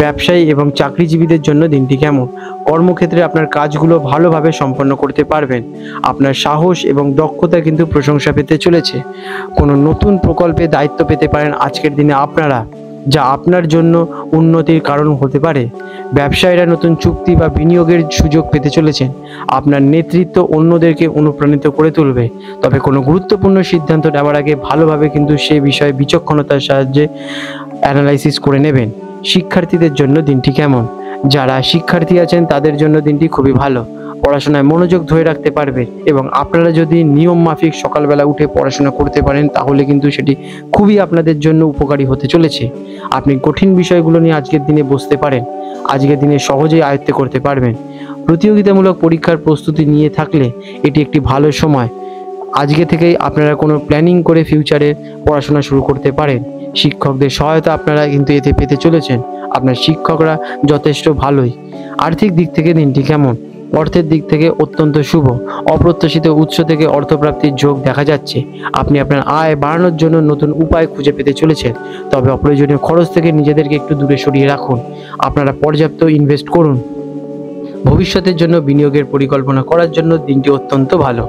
ব্যবসায়ী এবং চাকরিজীবীদের জন্য দিনটি কেমন? কর্মক্ষেত্রে আপনার কাজগুলো ভালোভাবে সম্পন্ন করতে পারবেন। আপনার সাহস এবং দক্ষতা কিন্তু প্রশংসা পেতে চলেছে। কোনো নতুন প্রকল্পে দায়িত্ব পেতে পারেন আজকের দিনে আপনারা। যা আপনার জন্য উন্নতির কারণ হতে পারে। ব্যবসায়ীরা নতুন চুক্তি বা বিনিয়োগের সুযোগ পেতে চলেছেন। আপনার নেতৃত্ব অন্যদেরকে অনুপ্রাণিত করে তুলবে। তবে কোনো গুরুত্বপূর্ণ সিদ্ধান্ত নেওয়ার আগে ভালোভাবে কিন্তু সে বিষয়ে বিচক্ষণতার সাহায্যে অ্যানালাইসিস করে নেবেন। শিক্ষার্থীদের জন্য দিনটি কেমন? যারা শিক্ষার্থী আছেন তাদের জন্য দিনটি খুবই ভালো। পড়াশোনায় মনোযোগ ধরে রাখতে পারবে এবং আপনারা যদি নিয়ম মাফিক সকালবেলা উঠে পড়াশোনা করতে পারেন তাহলে কিন্তু সেটি খুবই আপনাদের জন্য উপকারী হতে চলেছে। আপনি কঠিন বিষয়গুলো নিয়ে আজকের দিনে বসতে পারেন, আজকের দিনে সহজেই আয়ত্ত করতে পারবেন। প্রতিযোগিতামূলক পরীক্ষার প্রস্তুতি নিয়ে থাকলে এটি একটি ভালো সময়। আজকে থেকেই আপনারা কোনো প্ল্যানিং করে ফিউচারে পড়াশোনা শুরু করতে পারেন। শিক্ষকদের সহায়তা আপনারা কিন্তু এতে পেতে চলেছেন। আপনার শিক্ষকরা যথেষ্ট ভালোই। আর্থিক দিক থেকে দিনটি কেমন? অর্থের দিক থেকে অত্যন্ত শুভ। অপ্রত্যাশিত উৎস থেকে অর্থপ্রাপ্তির যোগ দেখা যাচ্ছে। আপনি আপনার আয় বাড়ানোর জন্য নতুন উপায় খুঁজে পেতে চলেছেন। তবে অপ্রয়োজনীয় খরচ থেকে নিজেদেরকে একটু দূরে সরিয়ে রাখুন। আপনারা পর্যাপ্ত ইনভেস্ট করুন। ভবিষ্যতের জন্য বিনিয়োগের পরিকল্পনা করার জন্য দিনটি অত্যন্ত ভালো।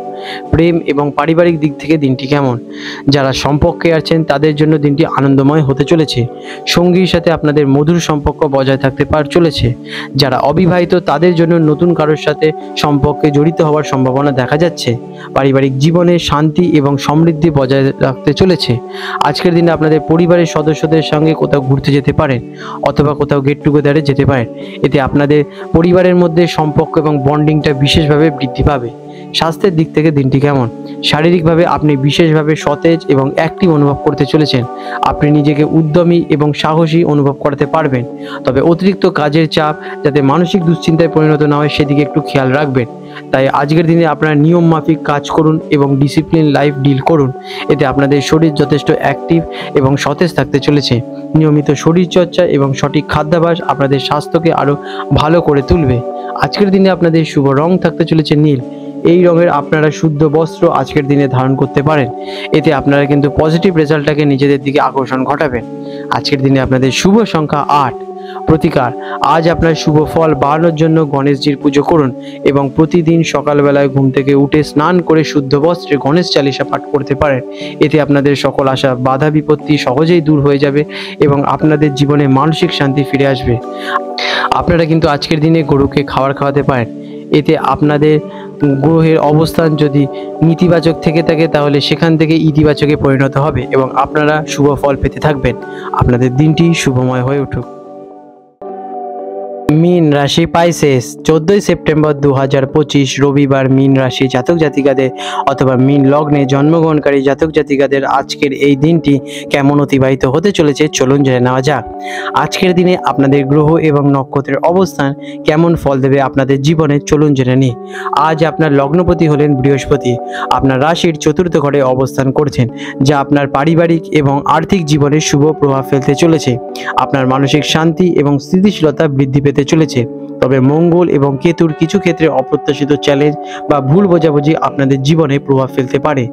প্রেম এবং পারিবারিক দিক থেকে দিনটি কেমন? যারা সম্পর্কে আছেন তাদের জন্য দিনটি আনন্দময় হতে চলেছে। সঙ্গীর সাথে আপনাদের মধুর সম্পর্ক বজায় থাকতে চলেছে। যারা অবিবাহিত তাদের জন্য নতুন কারোর সাথে সম্পর্কে জড়িত হওয়ার সম্ভাবনা দেখা যাচ্ছে। পারিবারিক জীবনে শান্তি এবং সমৃদ্ধি বজায় রাখতে চলেছে। আজকের দিনে আপনাদের পরিবারের সদস্যদের সঙ্গে কোথাও ঘুরতে যেতে পারেন অথবা কোথাও গেট টুগেদারে যেতে পারেন। এতে আপনাদের পরিবারের মধ্যে সম্পর্ক এবং বন্ডিংটা বিশেষভাবে বৃদ্ধি পাবে। স্বাস্থ্যের দিক থেকে দিনটি কেমন? শারীরিকভাবে আপনি বিশেষভাবে সতেজ এবং অ্যাক্টিভ অনুভব করতে চলেছেন। আপনি নিজেকে উদ্যমী এবং সাহসী অনুভব করতে পারবেন। তবে অতিরিক্ত কাজের চাপ যাতে মানসিক দুশ্চিন্তায় পরিণত না হয় সেদিকে একটু খেয়াল রাখবেন। তাই আজকের দিনে আপনারা নিয়ম মাফিক কাজ করুন এবং ডিসিপ্লিন লাইফ ডিল করুন। এতে আপনাদের শরীর যথেষ্ট অ্যাক্টিভ এবং সতেজ থাকতে চলেছে। নিয়মিত শরীরচর্চা এবং সঠিক খাদ্যাভ্যাস আপনাদের স্বাস্থ্যকে আরও ভালো করে তুলবে। আজকের দিনে আপনাদের শুভ রং থাকতে চলেছে নীল। এই রঙের আপনারা শুদ্ধ বস্ত্র আজকের দিনে ধারণ করতে পারেন। এতে আপনারা কিন্তু পজিটিভ রেজাল্টটাকে নিজেদের দিকে আকর্ষণ ঘটাবেন। আজকের দিনে আপনাদের শুভ সংখ্যা 8। প্রতিকার, আজ আপনার শুভ ফল বাড়ানোর জন্য গণেশজির পুজো করুন এবং প্রতিদিন সকালবেলায় ঘুম থেকে উঠে স্নান করে শুদ্ধ বস্ত্রে গণেশ চালিসা পাঠ করতে পারেন। এতে আপনাদের সকল আশা বাধা বিপত্তি সহজেই দূর হয়ে যাবে এবং আপনাদের জীবনে মানসিক শান্তি ফিরে আসবে। আপনারা কিন্তু আজকের দিনে গরুকে খাবার খাওয়াতে পারেন। এতে আপনাদের গ্রহের অবস্থান যদি নেতিবাচক থেকে থাকে তাহলে সেখান থেকে ইতিবাচকে পরিণত হবে এবং আপনারা শুভ ফল পেতে থাকবেন। আপনাদের দিনটি শুভময় হয়ে উঠুক। মীন রাশি পাইসেস, 14 সেপ্টেম্বর 2025 রবিবার মীন রাশি জাতক জাতিকাদের অথবা মীন লগ্নে জন্মগ্রহণকারী জাতক জাতিকাদের আজকের এই দিনটি কেমন অতিবাহিত হতে চলেছে চলুন জেনে নেওয়া যাক। আজকের দিনে আপনাদের গ্রহ এবং নক্ষত্রের অবস্থান কেমন ফল দেবে আপনাদের জীবনে চলুন জেনে নিই। আজ আপনার লগ্নপতি হলেন বৃহস্পতি। আপনার রাশির চতুর্থ ঘরে অবস্থান করছেন, যা আপনার পারিবারিক এবং আর্থিক জীবনে শুভ প্রভাব ফেলতে চলেছে। আপনার মানসিক শান্তি এবং স্থিতিশীলতা বৃদ্ধি পেতে চলেছে। তবে মঙ্গল এবং কেতুর কিছু ক্ষেত্রে অপ্রত্যাশিত চ্যালেঞ্জ বা ভুল বোঝাবুঝি আপনাদের জীবনে প্রভাব ফেলতে পারে।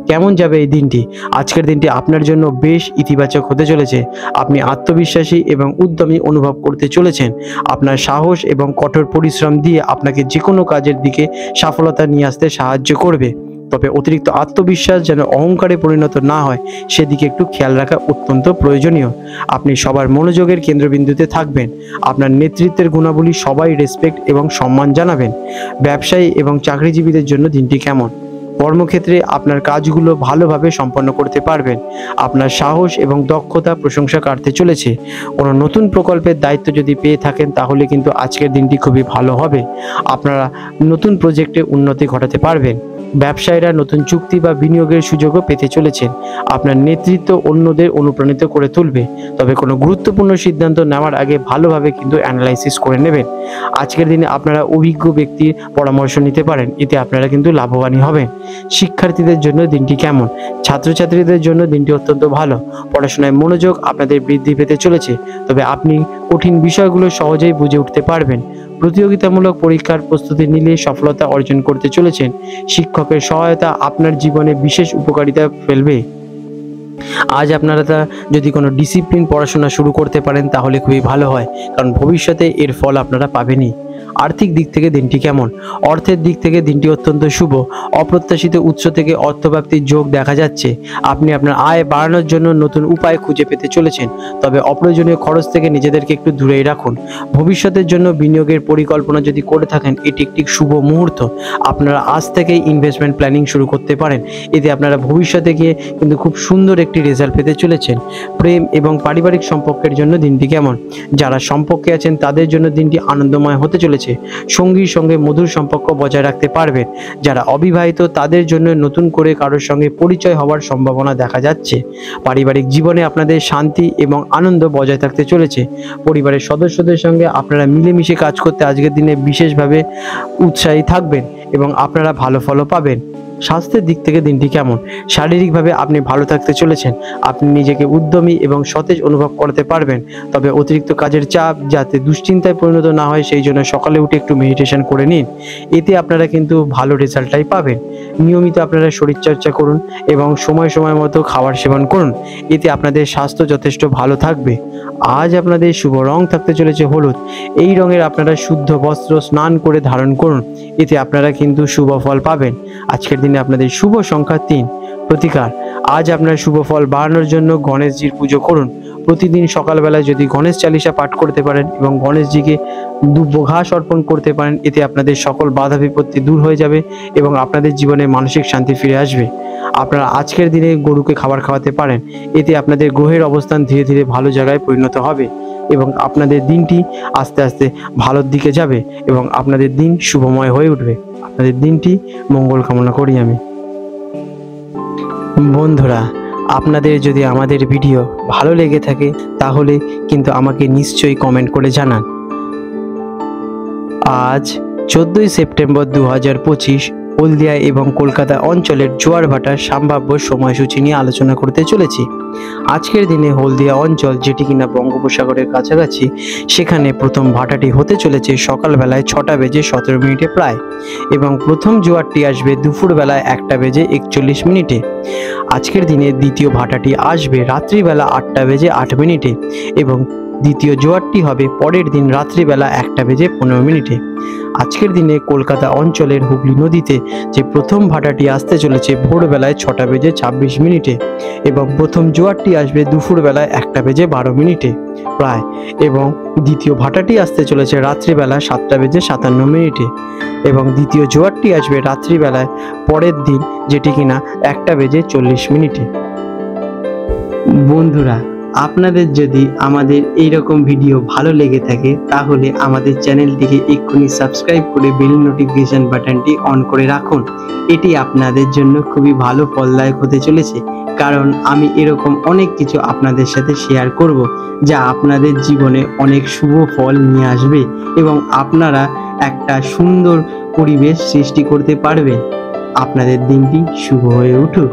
কেমন যাবে এই দিনটি? আজকের দিনটি আপনার জন্য বেশ ইতিবাচক হতে চলেছে। আপনি আত্মবিশ্বাসী এবং উদ্যমী অনুভব করতে চলেছেন। আপনার সাহস এবং কঠোর পরিশ্রম দিয়ে আপনাকে যে কোনো কাজের দিকে সফলতা নিয়ে আসতে সাহায্য করবে। তবে অতিরিক্ত আত্মবিশ্বাস যেন অহংকারে পরিণত না হয় সেদিকে একটু খেয়াল রাখা অত্যন্ত প্রয়োজনীয়। আপনি সবার মনোযোগের কেন্দ্রবিন্দুতে থাকবেন। আপনার নেতৃত্বের গুণাবলী সবাই রেসপেক্ট এবং সম্মান জানাবেন। ব্যবসায়ী এবং চাকরিজীবীদের জন্য দিনটি কেমন? কর্মক্ষেত্রে আপনার কাজগুলো ভালোভাবে সম্পন্ন করতে পারবেন। আপনার সাহস এবং দক্ষতা প্রশংসা কাটতে চলেছে। কোনো নতুন প্রকল্পের দায়িত্ব যদি পেয়ে থাকেন তাহলে কিন্তু আজকের দিনটি খুবই ভালো হবে। আপনারা নতুন প্রজেক্টে উন্নতি ঘটাতে পারবেন। ব্যবসায়ীরা নতুন চুক্তি বা বিনিয়োগের সুযোগও পেতে চলেছেন। আপনার নেতৃত্ব অন্যদের অনুপ্রাণিত করে তুলবে। তবে কোনো গুরুত্বপূর্ণ সিদ্ধান্ত নেওয়ার আগে ভালোভাবে কিন্তু অ্যানালাইসিস করে নেবেন। আজকের দিনে আপনারা অভিজ্ঞ ব্যক্তির পরামর্শ নিতে পারেন। এতে আপনারা কিন্তু লাভবানই হবেন। শিক্ষার্থীদের জন্য দিনটি কেমন? ছাত্রছাত্রীদের জন্য দিনটি অত্যন্ত ভালো। পড়াশোনায় মনোযোগ আপনাদের বৃদ্ধি পেতে চলেছে। তবে আপনি কঠিন বিষয়গুলো সহজেই বুঝে উঠতে পারবেন। প্রতিযোগিতামূলক পরীক্ষার প্রস্তুতি নিলে সফলতা অর্জন করতে চলেছেন। শিক্ষকের সহায়তা আপনার জীবনে বিশেষ উপকারিতা ফেলবে। আজ আপনারা যদি কোনো ডিসিপ্লিন পড়াশোনা শুরু করতে পারেন তাহলে খুবই ভালো হয়, কারণ ভবিষ্যতে এর ফল আপনারা পাবেনই। আর্থিক দিক থেকে দিনটি কেমন? অর্থের দিক থেকে দিনটি অত্যন্ত শুভ। অপ্রত্যাশিত উৎস থেকে অর্থপ্রাপ্তির যোগ দেখা যাচ্ছে। আপনি আপনার আয় বাড়ানোর জন্য নতুন উপায় খুঁজে পেতে চলেছেন, তবে অপ্রয়োজনীয় খরচ থেকে নিজেদেরকে একটু দূরেই রাখুন। ভবিষ্যতের জন্য বিনিয়োগের পরিকল্পনা যদি করে থাকেন, এটি একটি শুভ মুহূর্ত। আপনারা আজ থেকেই ইনভেস্টমেন্ট প্ল্যানিং শুরু করতে পারেন। এতে আপনারা ভবিষ্যতে গিয়ে কিন্তু খুব সুন্দর একটি রেজাল্ট পেতে চলেছেন। প্রেম এবং পারিবারিক সম্পর্কের জন্য দিনটি কেমন? যারা সম্পর্কে আছেন তাদের জন্য দিনটি আনন্দময় হতে চলেছে। সঙ্গীর সঙ্গে মধুর সম্পর্ক বজায় রাখতে পারবেন। যারা অবিবাহিত তাদের জন্য নতুন করে কারোর সঙ্গে পরিচয় হওয়ার সম্ভাবনা দেখা যাচ্ছে। পারিবারিক জীবনে আপনাদের শান্তি এবং আনন্দ বজায় থাকতে চলেছে। পরিবারের সদস্যদের সঙ্গে আপনারা মিলেমিশে কাজ করতে আজকের দিনে বিশেষভাবে উৎসাহী থাকবেন এবং আপনারা ভালো ফলও পাবেন। স্বাস্থ্যের দিক থেকে দিনটি কেমন? শারীরিকভাবে আপনি ভালো থাকতে চলেছেন। আপনি নিজেকে উদ্যমী এবং সতেজ অনুভব করতে পারবেন, তবে অতিরিক্ত কাজের চাপ যাতে দুশ্চিন্তায় পরিণত না হয় সেই জন্য সকালে উঠে একটু মেডিটেশন করে নিন। এতে আপনারা কিন্তু ভালো রেজাল্টটাই পাবেন। নিয়মিত আপনারা শরীরচর্চা করুন এবং সময় সময় মতো খাবার সেবন করুন। এতে আপনাদের স্বাস্থ্য যথেষ্ট ভালো থাকবে। আজ আপনাদের শুভ রং থাকতে চলেছে হলুদ। এই রঙের আপনারা শুদ্ধ বস্ত্র স্নান করে ধারণ করুন। এতে আপনারা কিন্তু শুভ ফল পাবেন। আজকের দিনে আপনাদের শুভ সংখ্যা 3। প্রতিকার, আজ আপনার শুভ ফল বাড়ানোর জন্য গণেশজির পুজো করুন। প্রতিদিন সকালবেলায় যদি গণেশ চালিসা পাঠ করতে পারেন এবং গণেশজিকে দুব্য ঘাস অর্পণ করতে পারেন, এতে আপনাদের সকল বাধা বিপত্তি দূর হয়ে যাবে এবং আপনাদের জীবনে মানসিক শান্তি ফিরে আসবে। আপনারা আজকের দিনে গরুকে খাবার খাওয়াতে পারেন। এতে আপনাদের গ্রহের অবস্থান ধীরে ধীরে ভালো জায়গায় পরিণত হবে এবং আপনাদের দিনটি আস্তে আস্তে ভালোর দিকে যাবে এবং আপনাদের দিন শুভময় হয়ে উঠবে। আপনাদের দিনটি মঙ্গল কামনা করি আমি। বন্ধুরা, আপনাদের যদি আমাদের ভিডিও ভালো লেগে থাকে তাহলে কিন্তু আমাকে নিশ্চয়ই কমেন্ট করে জানান। আজ 14ই সেপ্টেম্বর 2025 হলদিয়া এবং কলকাতা অঞ্চলের জোয়ার ভাটার সম্ভাব্য সময়সূচি নিয়ে আলোচনা করতে চলেছি। আজকের দিনে হলদিয়া অঞ্চল, যেটি কিনা বঙ্গোপসাগরের কাছাকাছি, সেখানে প্রথম ভাটাটি হতে চলেছে সকালবেলায় 6টা বেজে 17 মিনিটে প্রায়, এবং প্রথম জোয়ারটি আসবে দুপুরবেলায় 1টা বেজে 41 মিনিটে। আজকের দিনে দ্বিতীয় ভাটাটি আসবে রাত্রিবেলা 8টা বেজে 8 মিনিটে এবং দ্বিতীয় জোয়ারটি হবে পরের দিন রাত্রিবেলা 1টা বেজে 15 মিনিটে। আজকের দিনে কলকাতা অঞ্চলের হুগলি নদীতে যে প্রথম ভাটাটি আসতে চলেছে ভোরবেলায় 6টা বেজে 26 মিনিটে এবং প্রথম জোয়ারটি আসবে দুপুরবেলায় 1টা বেজে 12 মিনিটে প্রায়, এবং দ্বিতীয় ভাটাটি আসতে চলেছে রাত্রিবেলা 7টা বেজে 57 মিনিটে এবং দ্বিতীয় জোয়ারটি আসবে রাত্রিবেলায় পরের দিন, যেটি কিনা 1টা বেজে 40 মিনিটে। বন্ধুরা, আপনাদের যদি আমাদের এই রকম ভিডিও ভালো লেগে থাকে তাহলে আমাদের চ্যানেলটিকে এক্ষুনি সাবস্ক্রাইব করে বেল নোটিফিকেশন বাটনটি অন করে রাখুন। এটি আপনাদের জন্য খুবই ভালো ফলদায়ক হতে চলেছে, কারণ আমি এরকম অনেক কিছু আপনাদের সাথে শেয়ার করব যা আপনাদের জীবনে অনেক শুভ ফল নিয়ে আসবে এবং আপনারা একটা সুন্দর পরিবেশ সৃষ্টি করতে পারবেন। আপনাদের দিনটি শুভ হয়ে উঠুক।